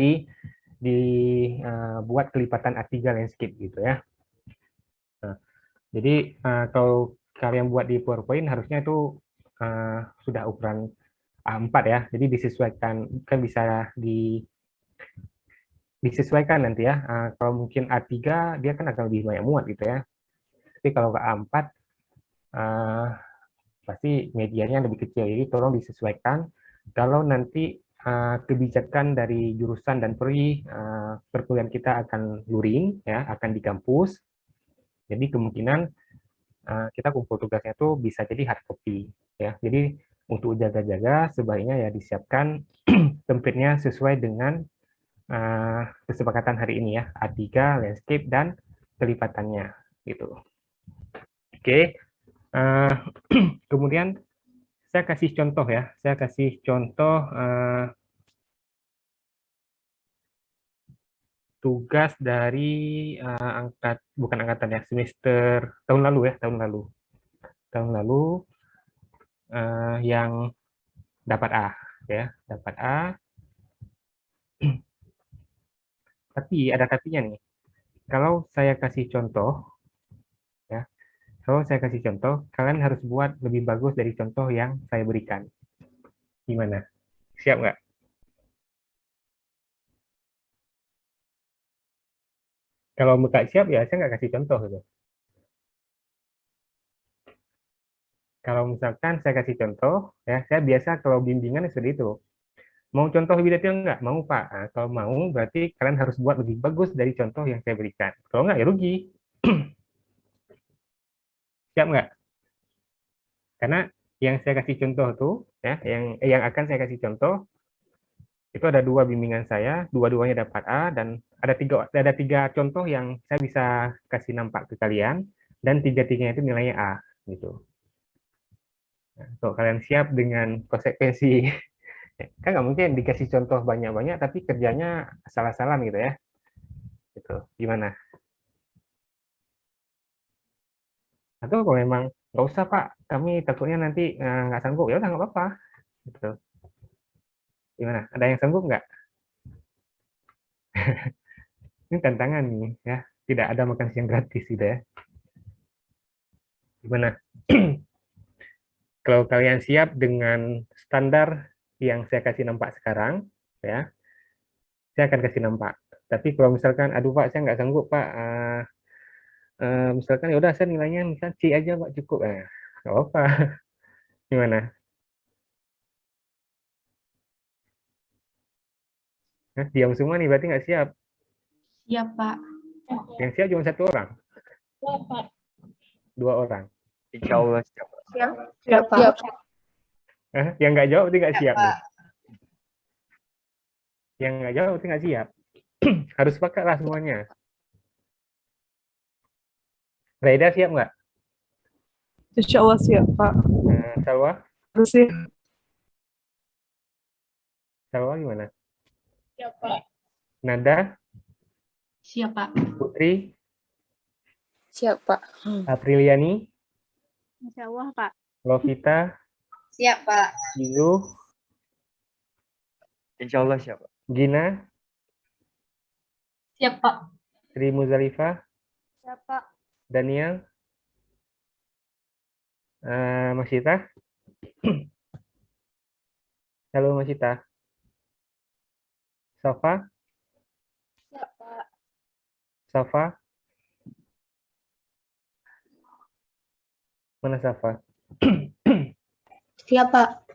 dibuat kelipatan A3 landscape gitu ya. Nah, jadi kalau kalian buat di PowerPoint harusnya itu sudah ukuran A4 ya. Jadi disesuaikan, kan bisa disesuaikan nanti ya. Kalau mungkin A3 dia kan akan lebih banyak muat gitu ya. Tapi kalau ke A4 pasti medianya lebih kecil, jadi tolong disesuaikan. Kalau nanti kebijakan dari jurusan dan prodi perkuliahan kita akan luring ya, akan di kampus, jadi kemungkinan kita kumpul tugasnya itu bisa jadi hard copy ya. Jadi untuk jaga-jaga sebaiknya ya disiapkan template-nya sesuai dengan kesepakatan hari ini ya, A3 landscape dan kelipatannya gitu. Oke. Kemudian saya kasih contoh ya, saya kasih contoh tugas dari bukan angkatan ya, semester tahun lalu ya, tahun lalu yang dapat A ya, dapat A. Tapi ada tapinya nih. Kalau saya kasih contoh ya, kalau saya kasih contoh, kalian harus buat lebih bagus dari contoh yang saya berikan. Gimana? Siap nggak? Kalau nggak siap ya saya nggak kasih contoh gitu. Kalau misalkan saya kasih contoh, ya saya biasa kalau bimbingan seperti itu. Mau contoh lebih detail nggak? Mau Pak. Nah, kalau mau berarti kalian harus buat lebih bagus dari contoh yang saya berikan. Kalau nggak ya rugi. Siap nggak? Karena yang saya kasih contoh tuh, ya, yang akan saya kasih contoh itu ada 2 bimbingan saya, dua-duanya dapat A dan ada tiga contoh yang saya bisa kasih nampak ke kalian dan tiga-tiganya itu nilainya A gitu. Nah, kalau kalian siap dengan konsekuensi, kan nggak mungkin dikasih contoh banyak-banyak tapi kerjanya salah-salah gitu ya. Gitu. Gimana? Atau kalau memang nggak usah Pak, kami takutnya nanti nggak sanggup, ya udah nggak apa-apa. Gitu. Gimana? Ada yang sanggup nggak? Ini tantangan nih ya, tidak ada makan siang gratis gitu ya. Gimana? Kalau kalian siap dengan standar yang saya kasih nampak sekarang, ya, saya akan kasih nampak. Tapi kalau misalkan, aduh Pak, saya nggak sanggup Pak, misalkan ya udah saya nilainya misal C aja Pak cukup, nggak apa-apa. Gimana? Nah, diam semua nih, berarti nggak siap. Siap, Pak. Yang siap cuma 1 orang. 2 orang. Insya Allah siap. Siap, Pak. Yang nggak jawab berarti nggak siap nih. Yang nggak jawab berarti nggak siap. Harus sepakat lah semuanya. Raida siap nggak? Insya Allah siap, Pak. Salwa? Bersih. Salwa gimana? Siap, Pak. Nada, Siap, Pak. Putri, Siap, Pak. Apriliani, Insya Allah, Pak. Lovita, Siap, Pak. Izu, Insya Allah siapa? Gina, Siap, Pak. Sri Muzalifah, Siap, Pak. Daniel, Masita. Halo Masita. Safa, Siap, Pak. Safa. Mana Safa? Siap, Pak.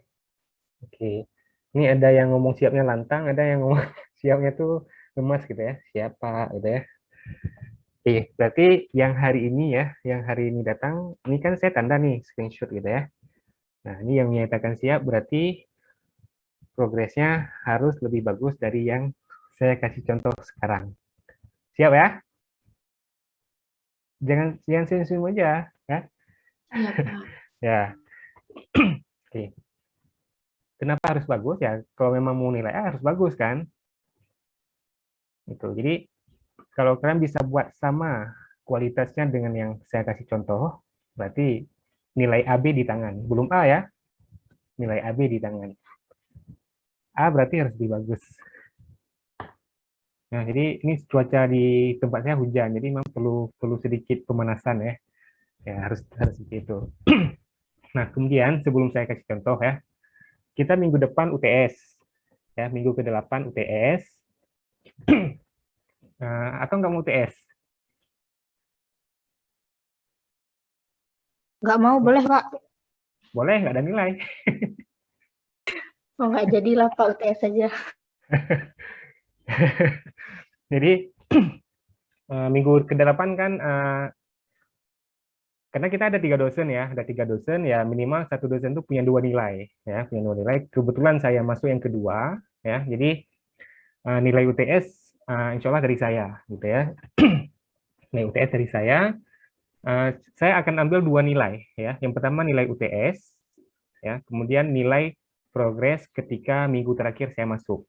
Oke. Ini ada yang ngomong siapnya lantang, ada yang ngomong siapnya tuh lemas gitu ya. Siapa gitu ya. Oke, berarti yang hari ini ya, yang hari ini datang, ini kan saya tanda nih screenshot gitu ya. Nah, ini yang menyatakan siap berarti progresnya harus lebih bagus dari yang saya kasih contoh sekarang. Siap ya? Jangan senyum aja ya. Siap, Pak. Ya. Oke. Kenapa harus bagus ya? Kalau memang mau nilai A harus bagus kan? Itu. Jadi kalau kalian bisa buat sama kualitasnya dengan yang saya kasih contoh, berarti nilai AB di tangan. Belum A ya? Nilai AB di tangan. A berarti harus lebih bagus. Nah, jadi ini cuaca di tempat saya hujan, jadi memang perlu sedikit pemanasan ya. Ya harus seperti itu. Nah, kemudian sebelum saya kasih contoh ya, kita minggu depan UTS. Ya, minggu ke-8 UTS. Atau nggak mau UTS? Nggak mau, boleh, Pak. Boleh, nggak ada nilai. Oh, nggak jadilah, Pak, UTS aja. Jadi, minggu ke-8 kan, karena kita ada 3 dosen ya, ya minimal satu dosen itu punya 2 nilai. Ya, punya 2 nilai. Kebetulan saya masuk yang kedua, ya, jadi nilai UTS insya Allah dari saya, gitu ya. Nilai UTS dari saya akan ambil 2 nilai, ya. Yang pertama nilai UTS, ya, kemudian nilai progres ketika minggu terakhir saya masuk,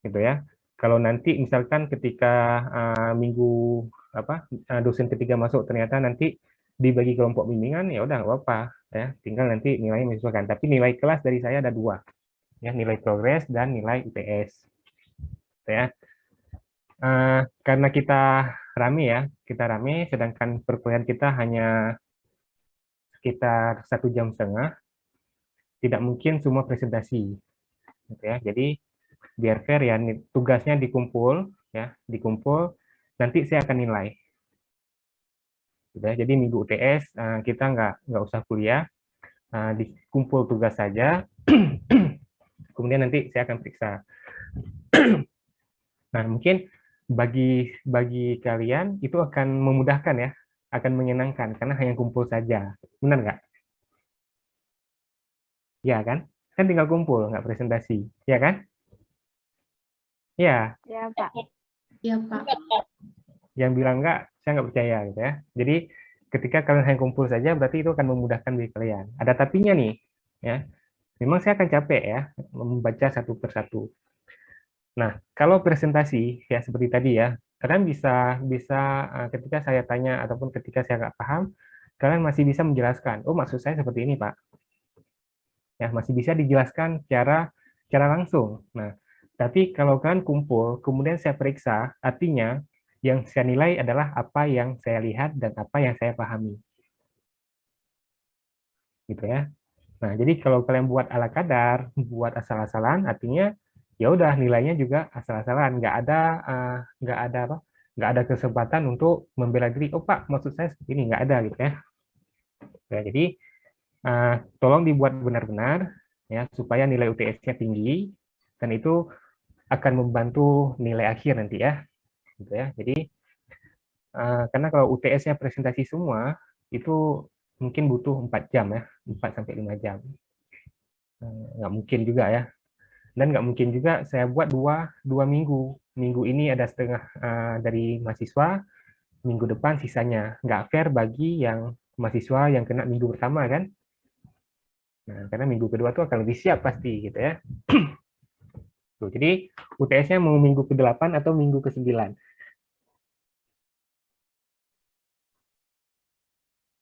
gitu ya. Kalau nanti misalkan ketika minggu dosen ketiga masuk ternyata nanti dibagi kelompok bimbingan, ya udah nggak apa-apa, ya. Tinggal nanti nilainya menyesuaikan. Tapi nilai kelas dari saya ada 2, ya, nilai progres dan nilai UTS, ya. Karena kita rame, sedangkan perkuliahan kita hanya sekitar 1,5 jam, tidak mungkin semua presentasi, gitu ya. Jadi biar fair ya, tugasnya dikumpul, ya, nanti saya akan nilai. Gitu ya. Jadi minggu UTS kita nggak usah kuliah, dikumpul tugas saja, kemudian nanti saya akan periksa. Nah, mungkin bagi kalian itu akan memudahkan ya, akan menyenangkan karena hanya kumpul saja, benar nggak? Ya kan? Kan tinggal kumpul, nggak presentasi, ya kan? Ya. Ya, Pak. Siap, Pak. Yang bilang nggak, saya nggak percaya gitu ya. Jadi ketika kalian hanya kumpul saja, berarti itu akan memudahkan bagi kalian. Ada tapinya nih, ya. Memang saya akan capek ya, membaca satu persatu. Nah, kalau presentasi ya seperti tadi ya, kalian bisa ketika saya tanya ataupun ketika saya nggak paham, kalian masih bisa menjelaskan. Oh, maksud saya seperti ini, Pak. Ya, masih bisa dijelaskan secara langsung. Nah, tapi kalau kalian kumpul, kemudian saya periksa, artinya yang saya nilai adalah apa yang saya lihat dan apa yang saya pahami. Gitu ya. Nah, jadi kalau kalian buat ala kadar, buat asal-asalan, artinya ya udah nilainya juga asal-asalan, nggak ada kesempatan untuk membela diri. Oh Pak, maksud saya seperti ini, nggak ada gitu ya. Nah, jadi tolong dibuat benar-benar ya supaya nilai UTS-nya tinggi dan itu akan membantu nilai akhir nanti ya. Gitu ya. Jadi karena kalau UTS-nya presentasi semua itu mungkin butuh 4 jam ya, 4 sampai 5 jam. Nggak mungkin juga ya. Dan nggak mungkin juga saya buat dua minggu. Minggu ini ada setengah dari mahasiswa, minggu depan sisanya. Nggak fair bagi yang mahasiswa yang kena minggu pertama kan. Nah, karena minggu kedua tuh akan lebih siap pasti gitu ya. Tuh, jadi UTS-nya mau minggu ke-8 atau minggu ke-9?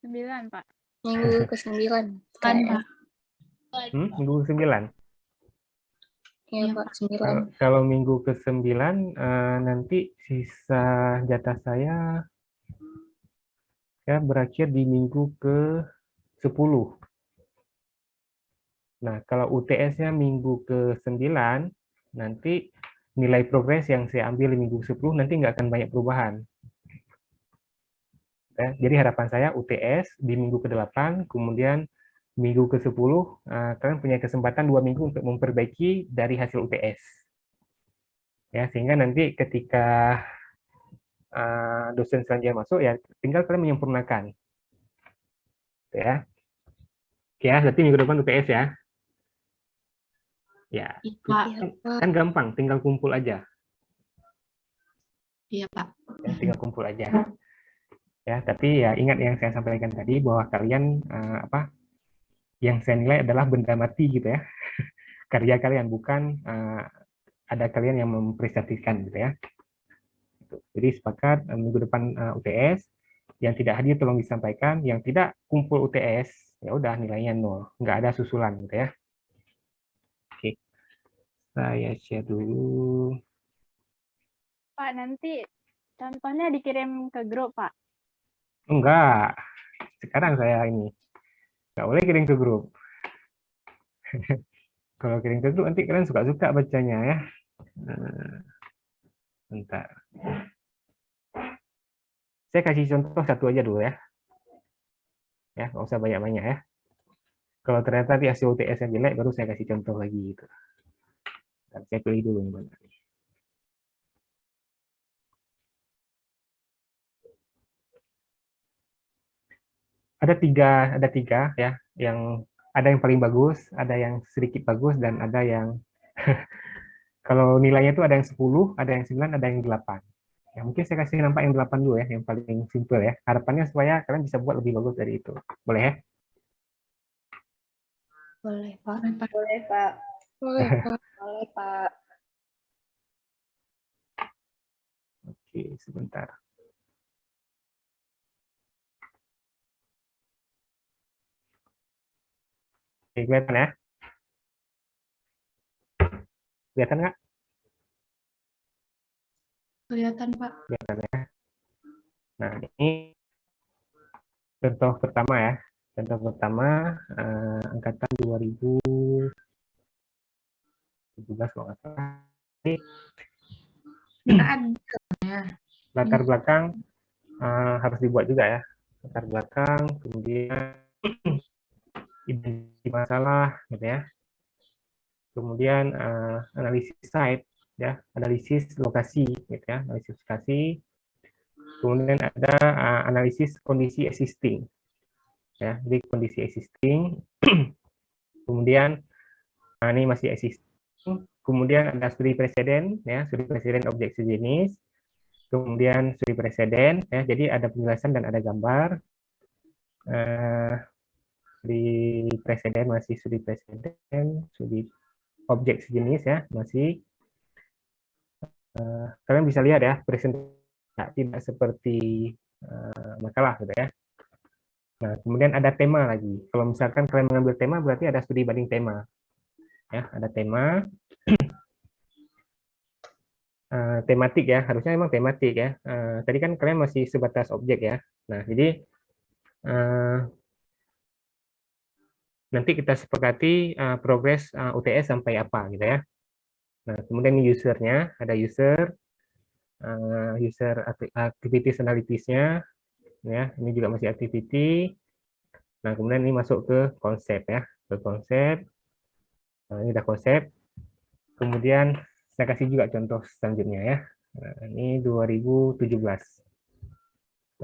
9, Pak. Minggu ke-9. Kan, Pak. Minggu ke-9. Iya, Iya, Pak, Kalau, 9. kalau minggu ke-9 nanti sisa jatah saya ya berakhir di minggu ke-10. Nah, kalau UTS-nya minggu ke-9, nanti nilai progres yang saya ambil di minggu ke-10 nanti nggak akan banyak perubahan. Ya, jadi harapan saya UTS di minggu ke-8, kemudian minggu ke-10, kalian punya kesempatan 2 minggu untuk memperbaiki dari hasil UTS. Ya, sehingga nanti ketika dosen selanjutnya masuk, ya tinggal kalian menyempurnakan. Ya. Oke ya, berarti minggu depan UTS ya. Ya, Iya, Pak. Iya, Pak. kan gampang, tinggal kumpul aja. Iya, Pak. Ya, tinggal kumpul aja. Ya, tapi ya ingat yang saya sampaikan tadi bahwa kalian yang saya nilai adalah benda mati gitu ya. Karya kalian, bukan ada kalian yang mempresentasikan gitu ya. Jadi sepakat minggu depan UTS, yang tidak hadir tolong disampaikan, yang tidak kumpul UTS ya udah nilainya 0, nggak ada susulan gitu ya. Oke, saya share dulu. Pak, nanti contohnya dikirim ke grup, Pak. Enggak, sekarang saya ini nggak boleh kirim ke grup. Kalau kirim ke grup nanti kalian suka-suka bacanya ya. Bentar. Saya kasih contoh satu aja dulu ya. Ya, nggak usah banyak-banyak ya. Kalau ternyata di hasil UTS yang jelek, baru saya kasih contoh lagi gitu. Dan saya pilih dulu yang mana. Ada tiga ya, yang ada yang paling bagus, ada yang sedikit bagus, dan ada yang kalau nilainya itu ada yang 10, ada yang 9, ada yang 8. Ya, mungkin saya kasih nampak yang 8 dulu ya, yang paling simple ya. Harapannya supaya kalian bisa buat lebih bagus dari itu. Boleh ya? Boleh, Pak. Boleh, Pak. Boleh, Pak. Boleh, Pak. Oke, sebentar. Oke, kelihatan ya? Kelihatan nggak? Kelihatan, Pak. Kelihatan ya. Nah, ini contoh pertama ya. Contoh pertama, angkatan 2017 kalau nggak salah. Ini latar belakang harus dibuat juga ya. Latar belakang, kemudian identifikasi masalah, gitu ya. Kemudian analisis site, ya, analisis lokasi, gitu ya, analisis lokasi. Kemudian ada analisis kondisi existing, ya, jadi kondisi existing. Kemudian ini masih existing. Kemudian ada studi preseden, ya, studi preseden objek sejenis. Kemudian studi preseden, ya, jadi ada penjelasan dan ada gambar. Di preseden masih studi preseden, studi objek sejenis ya masih. Kalian bisa lihat ya presentasi tidak seperti makalah gitu ya. Nah, kemudian ada tema lagi. Kalau misalkan kalian mengambil tema berarti ada studi banding tema. Ya, ada tema tematik ya, harusnya memang tematik ya. Tadi kan kalian masih sebatas objek ya. Nah, jadi nanti kita sepakati progres UTS sampai apa gitu ya. Nah, kemudian usernya, ada user activities analytics-nya, ya, ini juga masih activity. Nah, kemudian ini masuk ke konsep ya, ke konsep. Nah, ini udah konsep. Kemudian saya kasih juga contoh selanjutnya ya. Nah, ini 2017.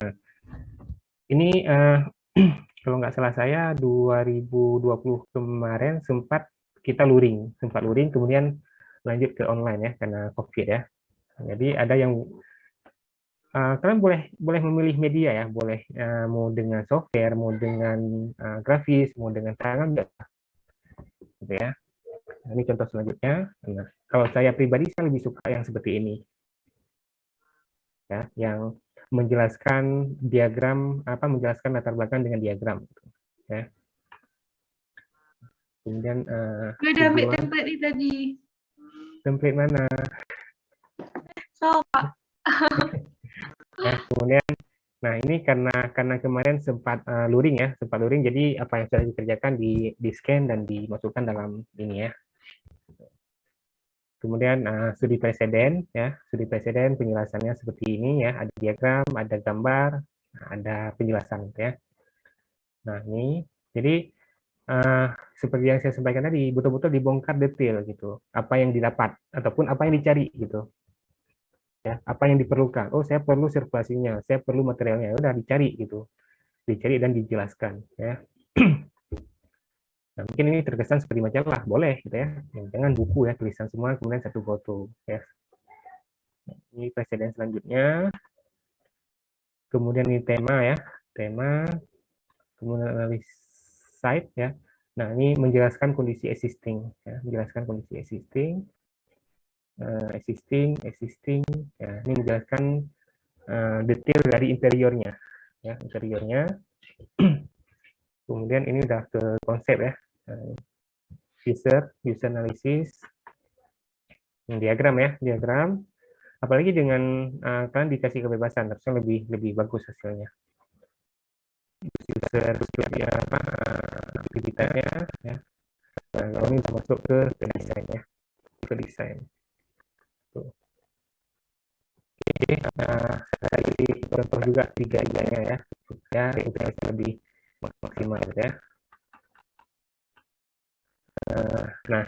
Nah, ini kalau nggak salah saya 2020 kemarin sempat kita luring, kemudian lanjut ke online ya karena COVID ya. Jadi ada yang kalian boleh memilih media ya, boleh mau dengan software, mau dengan grafis, mau dengan tangan, gitu ya. Ini contoh selanjutnya. Nah, kalau saya pribadi saya lebih suka yang seperti ini, ya, yang menjelaskan diagram menjelaskan latar belakang dengan diagram, ya. Kemudian Udah ambil template ini tadi. template mana? So, Pak. Nah, kemudian, nah ini karena kemarin sempat luring ya, jadi apa yang sudah dikerjakan di scan dan dimasukkan dalam ini ya. Kemudian studi preseden ya, studi preseden penjelasannya seperti ini ya, ada diagram, ada gambar, ada penjelasan ya. Nah ini, jadi seperti yang saya sampaikan tadi, betul-betul dibongkar detail gitu, apa yang didapat ataupun apa yang dicari gitu. Ya, apa yang diperlukan? Oh, saya perlu sirkulasinya, saya perlu materialnya, udah dicari gitu, dicari dan dijelaskan ya. Nah, mungkin ini terkesan seperti majalah, boleh gitu ya. Jangan buku ya, tulisan semua kemudian satu foto ya. Ini presiden selanjutnya. Kemudian ini tema ya, tema. Kemudian analysis site ya. Nah, ini menjelaskan kondisi existing ya, menjelaskan kondisi existing. Existing ya, ini menjelaskan detail dari interiornya ya, interiornya. Kemudian ini udah ke konsep ya, user analysis, diagram ya, diagram. Apalagi dengan kalian dikasih kebebasan, harusnya lebih bagus hasilnya. User seperti apa aktivitasnya ya. Nah, kalau ini bisa masuk ke desain ya, ke desain. Tuh. Oke, saya kasih contoh juga 3-nya ya, supaya itu lebih maksimal ya. Nah,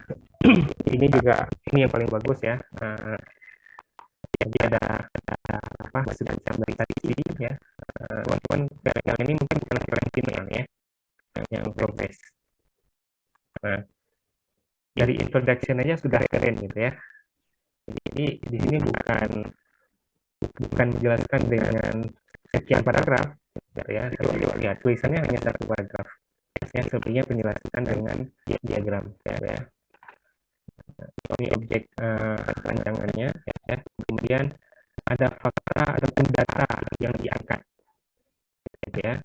ini juga yang paling bagus ya. Jadi ada maksud standarisasi ya. Teman-teman yang ini mungkin kalian final ya, yang progress. Nah, dari introduction aja sudah keren gitu ya. Jadi di sini bukan menjelaskan dengan sekian paragraf ya. Kalau lihat tulisannya hanya satu paragraf. Yang sebenarnya penjelasan dengan diagram ya. Ini objek rancangannya ya. Kemudian ada fakta ataupun data yang diangkat gitu ya.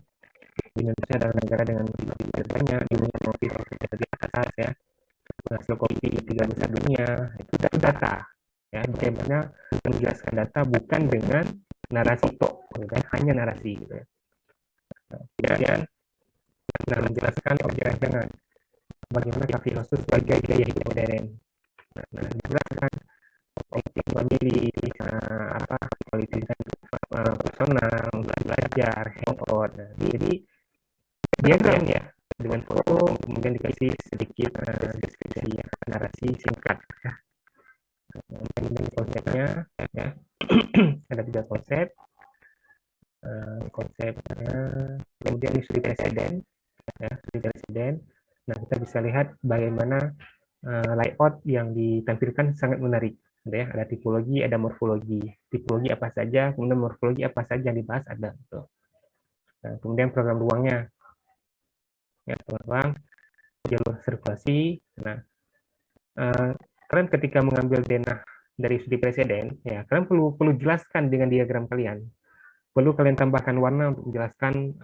Indonesia adalah negara dengan penduduk terbanyak, jumlah motif di atas ya, hasil kopi 3 besar dunia, itu data ya. Bagaimana menjelaskan data bukan dengan narasi tok, gitu, hanya narasi gitu ya. Kemudian menjelaskan objek rancangan, bagaimana kafe khusus sebagai gaya hidup modern. Nah, dijelaskan objek memilih kualitas personal, belajar, hangout. Nah, jadi diagram ya dengan foto, kemudian dikasih sedikit deskripsi ya, narasi singkat. Ya. Ini konsepnya ya. Ada 3 konsep. Konsepnya, kemudian ini studi preseden ya, studi preseden. Nah, kita bisa lihat bagaimana layout yang ditampilkan sangat menarik ya. Ada tipologi, ada morfologi. Tipologi apa saja, kemudian morfologi apa saja yang dibahas ada gitu. Nah, kemudian program ruangnya ya, ruang jalur sirkulasi. Nah, kalian ketika mengambil denah dari studi preseden ya, kalian perlu jelaskan dengan diagram kalian. Perlu kalian tambahkan warna untuk menjelaskan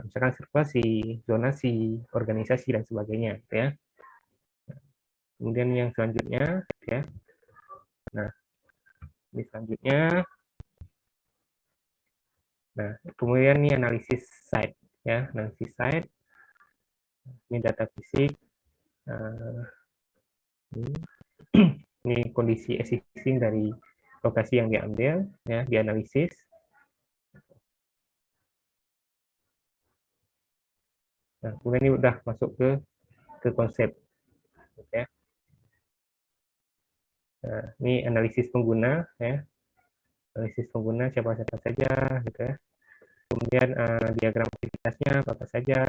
misalkan sirkulasi, zonasi, organisasi dan sebagainya ya. Kemudian yang selanjutnya ya. Nah, ini selanjutnya. Nah, kemudian ini analisis site ya, analisis site. Ini data fisik. Ini kondisi existing dari lokasi yang diambil ya, dianalisis. Nah, kemudian ini udah masuk ke konsep ya. Nah, ini analisis pengguna ya. Analisis pengguna siapa saja gitu ya. Kemudian diagram aktivitasnya apa saja.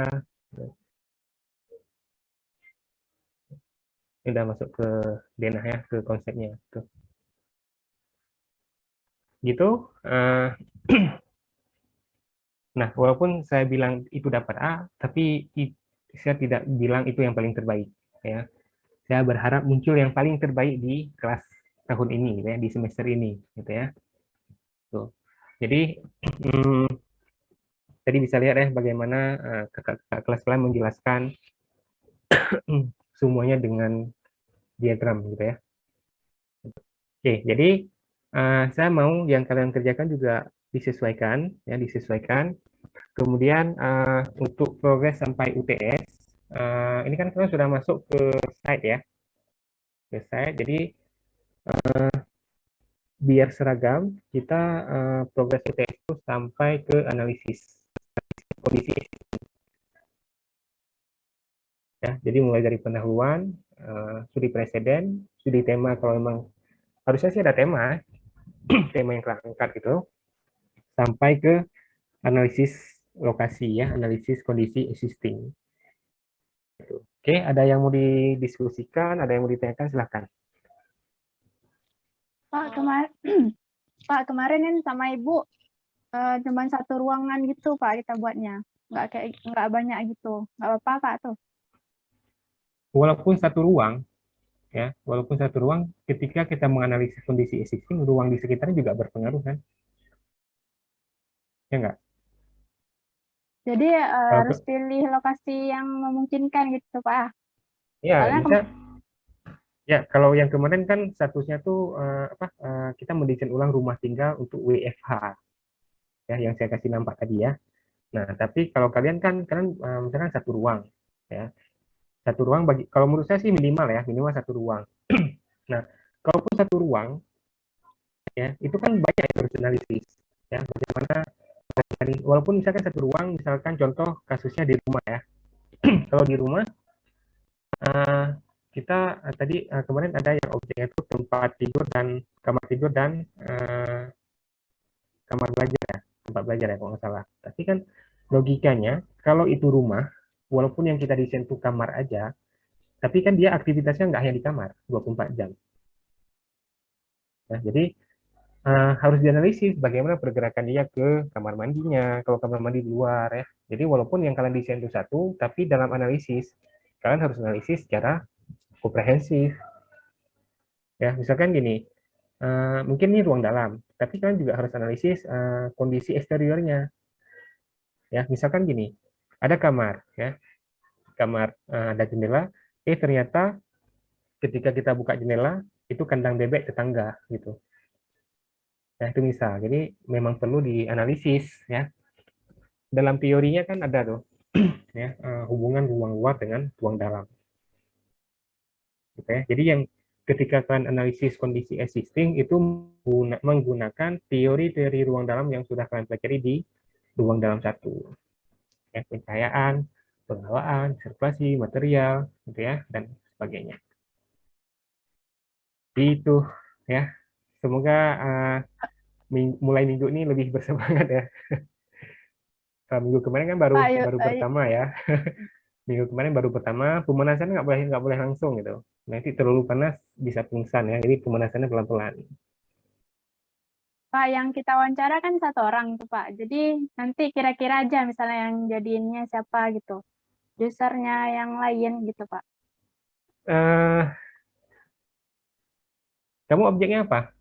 Ini udah masuk ke denah ya, ke konsepnya tuh. Gitu. Nah, walaupun saya bilang itu dapat A, tapi saya tidak bilang itu yang paling terbaik ya. saya berharap muncul yang paling terbaik di kelas tahun ini, gitu ya, di semester ini, gitu ya. Tuh. Jadi tadi bisa lihat ya bagaimana kakak kelas kalian menjelaskan semuanya dengan diagram, gitu ya. Oke, jadi saya mau yang kalian kerjakan juga disesuaikan, ya, disesuaikan. Kemudian untuk progres sampai UTS, ini kan kalian sudah masuk ke site ya, ke site. Jadi biar seragam, kita progres UTS itu sampai ke analisis kondisi. Ya, jadi mulai dari pendahuluan, studi preseden, studi tema kalau memang harusnya sih ada tema, tema yang kalian angkat gitu, sampai ke analisis lokasi ya, analisis kondisi existing. Oke, ada yang mau didiskusikan, ada yang mau ditanyakan, silahkan. Pak, kemarin kan sama Ibu cuma satu ruangan gitu Pak kita buatnya. Nggak banyak gitu. Nggak apa-apa Pak tuh. Walaupun satu ruang, ya, walaupun satu ruang, ketika kita menganalisis kondisi existing, ruang di sekitarnya juga berpengaruh kan? Ya enggak? Jadi harus pilih lokasi yang memungkinkan gitu Pak. Ya, Soalnya bisa. Ya, kalau yang kemarin kan statusnya tuh kita mendesain ulang rumah tinggal untuk WFH, ya, yang saya kasih nampak tadi ya. Nah, tapi kalau kalian kan misalkan satu ruang, ya, satu ruang kalau menurut saya sih minimal ya, minimal satu ruang. Nah, kalaupun satu ruang, ya, itu kan banyak yang harus analisis, ya, bagaimana walaupun misalkan satu ruang, misalkan contoh kasusnya di rumah ya, kalau di rumah kita tadi kemarin ada yang objeknya itu tempat tidur dan kamar tidur dan kamar belajar ya, tempat belajar ya kalau nggak salah. Tapi kan logikanya kalau itu rumah, walaupun yang kita desain itu kamar aja, tapi kan dia aktivitasnya nggak hanya di kamar 24 jam. Nah, jadi harus dianalisis bagaimana pergerakan dia ke kamar mandinya, kalau kamar mandi di luar ya. Jadi walaupun yang kalian desain itu satu, tapi dalam analisis kalian harus analisis secara komprehensif. Ya, misalkan gini, mungkin ini ruang dalam, tapi kalian juga harus analisis kondisi eksteriornya. Ya, misalkan gini, ada kamar, ya, kamar ada jendela, ternyata ketika kita buka jendela itu kandang bebek tetangga gitu. Ya, itu misal. Jadi memang perlu dianalisis ya. Dalam teorinya kan ada tuh ya, hubungan ruang luar dengan ruang dalam. Gitu ya. Jadi yang ketika kalian analisis kondisi existing itu menggunakan teori-teori ruang dalam yang sudah kalian pelajari di ruang dalam satu. Ya, pencahayaan, penghawaan, sirkulasi, material, gitu ya, dan sebagainya. Itu ya. Semoga mulai minggu ini lebih bersemangat ya. Minggu kemarin kan baru pertama ya. Minggu kemarin baru pertama, pemanasan nggak boleh langsung gitu. Nanti terlalu panas bisa pingsan ya. Jadi pemanasannya pelan-pelan. Pak, yang kita wawancara kan satu orang tuh Pak. Jadi nanti kira-kira aja misalnya yang jadiinnya siapa gitu. Usernya yang lain gitu Pak. Kamu objeknya apa?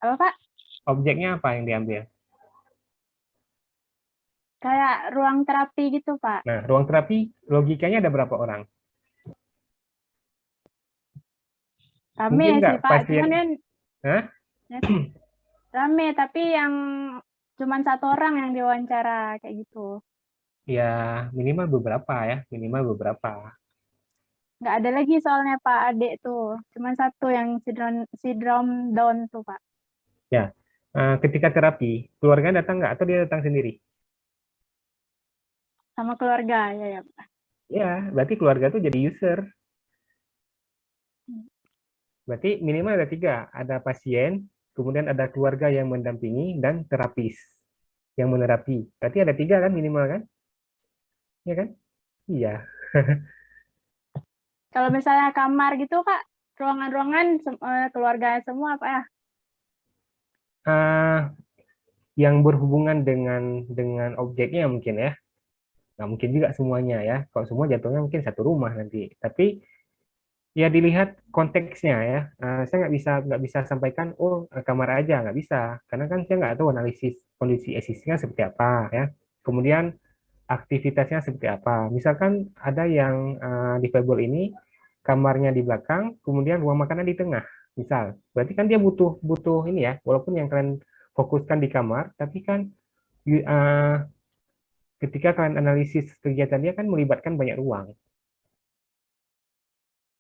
Apa Pak? Objeknya apa yang diambil? Kayak ruang terapi gitu Pak. Nah, ruang terapi logikanya ada berapa orang? Rame sih Pak, pasien... cuman kan Hah? rame, tapi yang cuman satu orang yang diwawancara kayak gitu. Ya, minimal beberapa ya, minimal beberapa. Nggak ada lagi soalnya Pak adik tuh, cuman satu yang sindrom Down tuh Pak. Ya, ketika terapi, keluarga datang nggak atau dia datang sendiri? Sama keluarga, ya Pak. Ya, berarti keluarga tuh jadi user. Berarti minimal ada 3, ada pasien, kemudian ada keluarga yang mendampingi, dan terapis yang menerapi. Berarti ada 3 kan minimal kan? Iya kan? Iya. Kalau misalnya kamar gitu Kak, ruangan-ruangan keluarga semua Pak ya? Yang berhubungan dengan objeknya mungkin ya. Nggak mungkin juga semuanya ya. Kalau semua jatuhnya mungkin satu rumah nanti. Tapi ya dilihat konteksnya ya. Saya nggak bisa sampaikan oh kamar aja nggak bisa karena kan saya nggak tahu analisis kondisi existingnya seperti apa ya. Kemudian aktivitasnya seperti apa. Misalkan ada yang difabel ini kamarnya di belakang, kemudian ruang makanan di tengah. Misal, berarti kan dia butuh butuh ini ya, walaupun yang kalian fokuskan di kamar, tapi kan ketika kalian analisis kegiatan dia kan melibatkan banyak ruang,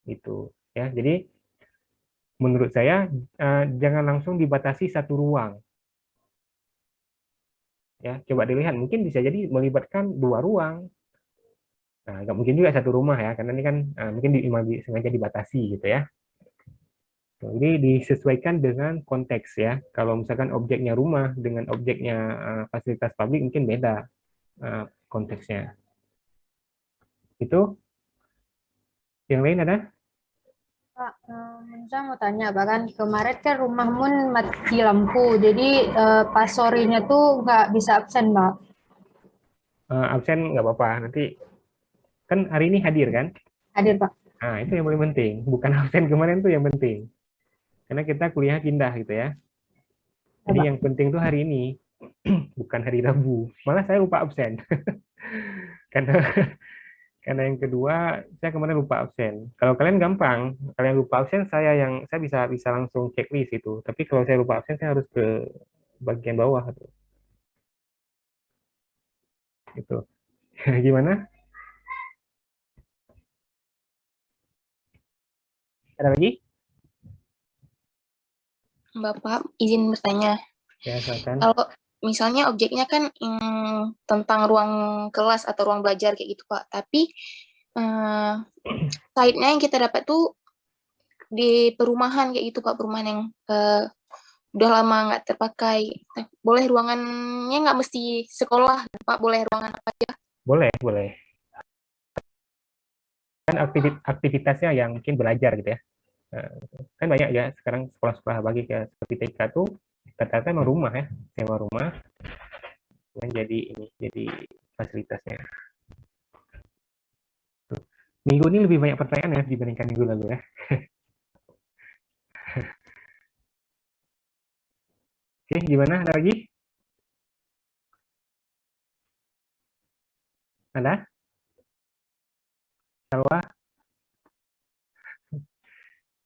gitu ya. Jadi menurut saya jangan langsung dibatasi satu ruang, ya. Coba dilihat, mungkin bisa jadi melibatkan dua ruang. Nah, nggak mungkin juga satu rumah ya, karena ini kan mungkin sengaja dibatasi gitu ya. Jadi disesuaikan dengan konteks ya. Kalau misalkan objeknya rumah dengan objeknya fasilitas publik mungkin beda konteksnya. Itu yang lain ada? Pak, saya mau tanya, Pak, kan kemarin kan rumah Mun mati lampu, jadi pas sorenya tuh nggak bisa absen, Pak. Absen nggak apa-apa. Nanti kan hari ini hadir kan? Hadir, Pak. Nah, itu yang paling penting. Bukan absen kemarin tuh yang penting. Karena kita kuliah pindah gitu ya. Jadi yang penting tuh hari ini, bukan hari Rabu. Malah saya lupa absen. Karena yang kedua, saya kemarin lupa absen. Kalau kalian gampang, kalian lupa absen, saya bisa langsung checklist itu. Tapi kalau saya lupa absen, saya harus ke bagian bawah tuh. Gitu. Gimana? Ada lagi? Bapak izin bertanya. Ya, silakan. Kalau misalnya objeknya kan tentang ruang kelas atau ruang belajar kayak gitu, Pak. Tapi site-nya yang kita dapat tuh di perumahan kayak gitu, Pak. Perumahan yang udah lama nggak terpakai. Boleh ruangannya nggak mesti sekolah, Pak. Boleh ruangan apa aja? Boleh, boleh. Kan aktivitasnya yang mungkin belajar gitu ya. Kan banyak ya sekarang sekolah-sekolah bagi kayak seperti TK tuh rata-rata emang rumah ya, sewa rumah yang jadi fasilitasnya. Tuh. Minggu ini lebih banyak pertanyaan ya dibandingkan minggu lalu ya. Oke, gimana? Ada lagi? Ada? Salwa?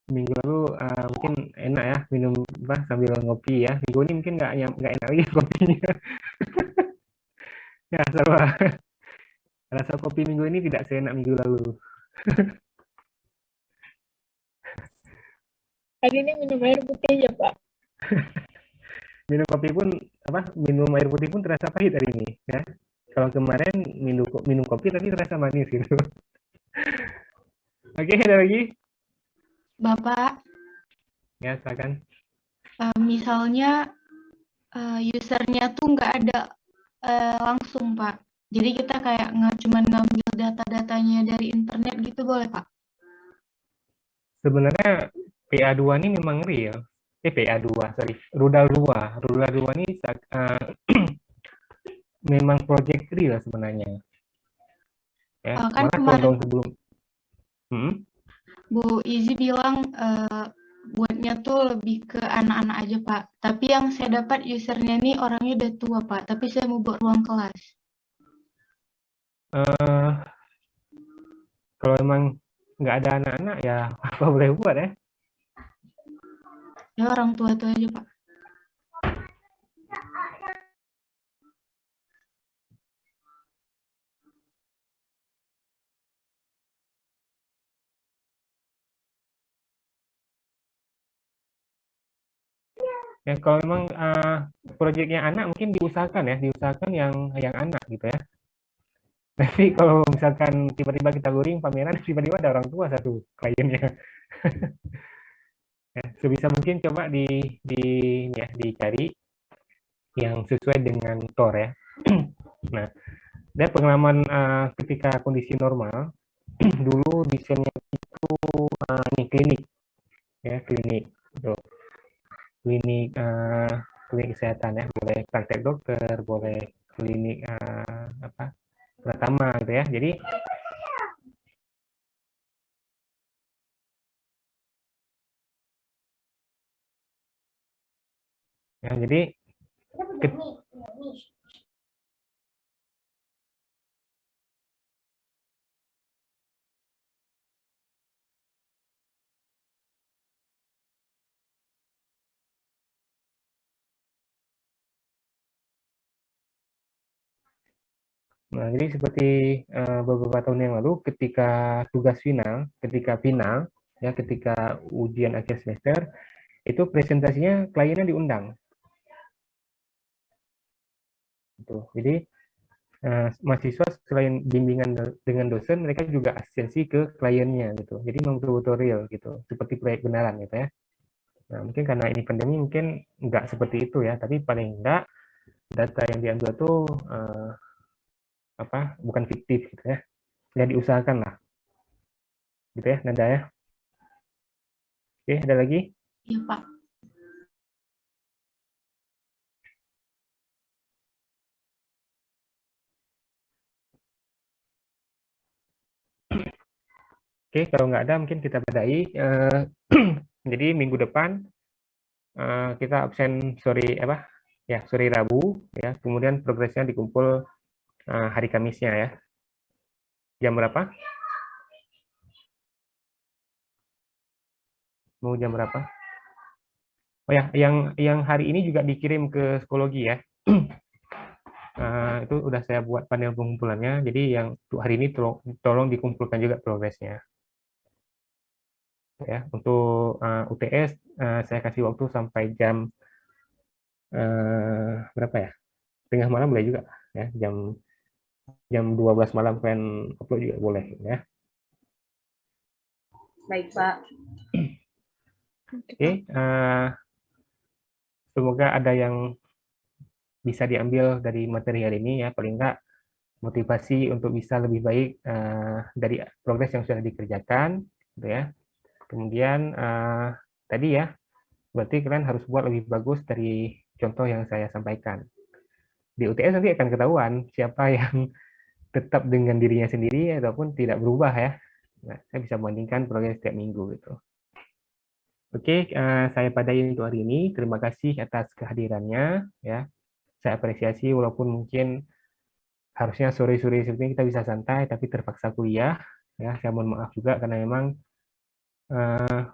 Minggu lalu mungkin enak ya minum sambil ngopi ya. Minggu ini mungkin nggak enak lagi kopinya. Ya, Salwa. Rasa kopi minggu ini tidak seenak minggu lalu. Hari ini minum air putih ya, Pak. Minum kopi pun minum air putih pun terasa pahit hari ini ya. Kalau kemarin minum kopi tapi terasa manis gitu. Oke, ada lagi? Bapak, Ya, silakan. misalnya usernya tuh nggak ada langsung, Pak. Jadi kita kayak cuman ngambil data-datanya dari internet gitu, boleh, Pak? Sebenarnya PA2 ini memang real. PA2, sorry. Rudal 2. Rudal 2 ini memang project real sebenarnya. Ya, Kan malah kemarin tahun sebelum. Bu Izi bilang buatnya tuh lebih ke anak-anak aja, Pak. Tapi yang saya dapat usernya nih orangnya udah tua, Pak. Tapi saya mau buat ruang kelas. Kalau emang nggak ada anak-anak ya apa boleh buat ya? Ya orang tua itu aja, Pak. Ya kalau memang proyeknya anak mungkin diusahakan yang anak gitu ya. Tapi kalau misalkan tiba-tiba kita luring pameran tiba-tiba ada orang tua satu kliennya. Ya, sebisa mungkin coba dicari yang sesuai dengan TOR ya. Nah, dan pengalaman ketika kondisi normal dulu desainnya itu ini klinik ya, klinik kesehatan ya, boleh praktek dokter, boleh klinik pertama gitu ya. Jadi Ya, jadi nah, jadi seperti beberapa tahun yang lalu ketika tugas final, ketika ujian akhir semester, itu presentasinya kliennya diundang. Gitu. Jadi mahasiswa selain bimbingan dengan dosen, mereka juga asistensi ke kliennya gitu. Jadi membetul-betul real gitu, seperti proyek beneran gitu ya. Nah, mungkin karena ini pandemi mungkin nggak seperti itu ya, tapi paling enggak data yang diambil tuh bukan fiktif gitu ya. Ya diusahakan lah. Gitu ya, Nanda ya. Oke, ada lagi? Iya, Pak. Oke, kalau nggak ada mungkin kita badai. Jadi minggu depan kita absen sore Rabu ya. Kemudian progresnya dikumpul hari Kamisnya ya. Jam berapa? Mau jam berapa? Oh ya, yang hari ini juga dikirim ke psikologi ya. Itu udah saya buat panel pengumpulannya. Jadi yang untuk hari ini tolong dikumpulkan juga progresnya. Ya, untuk UTS saya kasih waktu sampai jam berapa ya? Tengah malam boleh juga ya. Jam 12 malam kan upload juga boleh ya. Baik, Pak. Oke, semoga ada yang bisa diambil dari materi hari ini ya, paling enggak motivasi untuk bisa lebih baik dari progres yang sudah dikerjakan gitu ya. Kemudian tadi ya, berarti kalian harus buat lebih bagus dari contoh yang saya sampaikan. Di UTS nanti akan ketahuan siapa yang tetap dengan dirinya sendiri ataupun tidak berubah ya. Nah, saya bisa bandingkan progres setiap minggu gitu. Oke, saya padai untuk hari ini. Terima kasih atas kehadirannya ya. Saya apresiasi walaupun mungkin harusnya sore-sore seperti ini kita bisa santai tapi terpaksa kuliah ya. Saya mohon maaf juga karena memang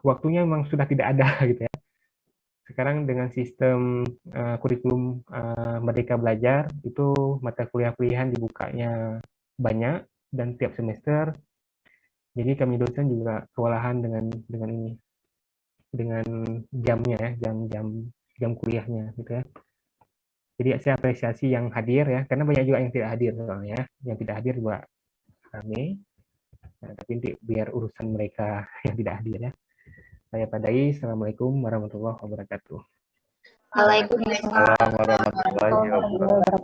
waktunya memang sudah tidak ada gitu ya. Sekarang dengan sistem kurikulum Merdeka Belajar itu mata kuliah-kuliahan dibukanya banyak dan tiap semester. Jadi kami dosen juga kewalahan dengan ini, dengan jamnya ya, jam kuliahnya gitu ya. Jadi saya apresiasi yang hadir ya, karena banyak juga yang tidak hadir soalnya. Yang tidak hadir juga kami. Nah, tapi biar urusan mereka yang tidak hadir ya. Saya padai. Assalamualaikum warahmatullahi wabarakatuh. Waalaikumsalam. Assalamualaikum warahmatullahi wabarakatuh.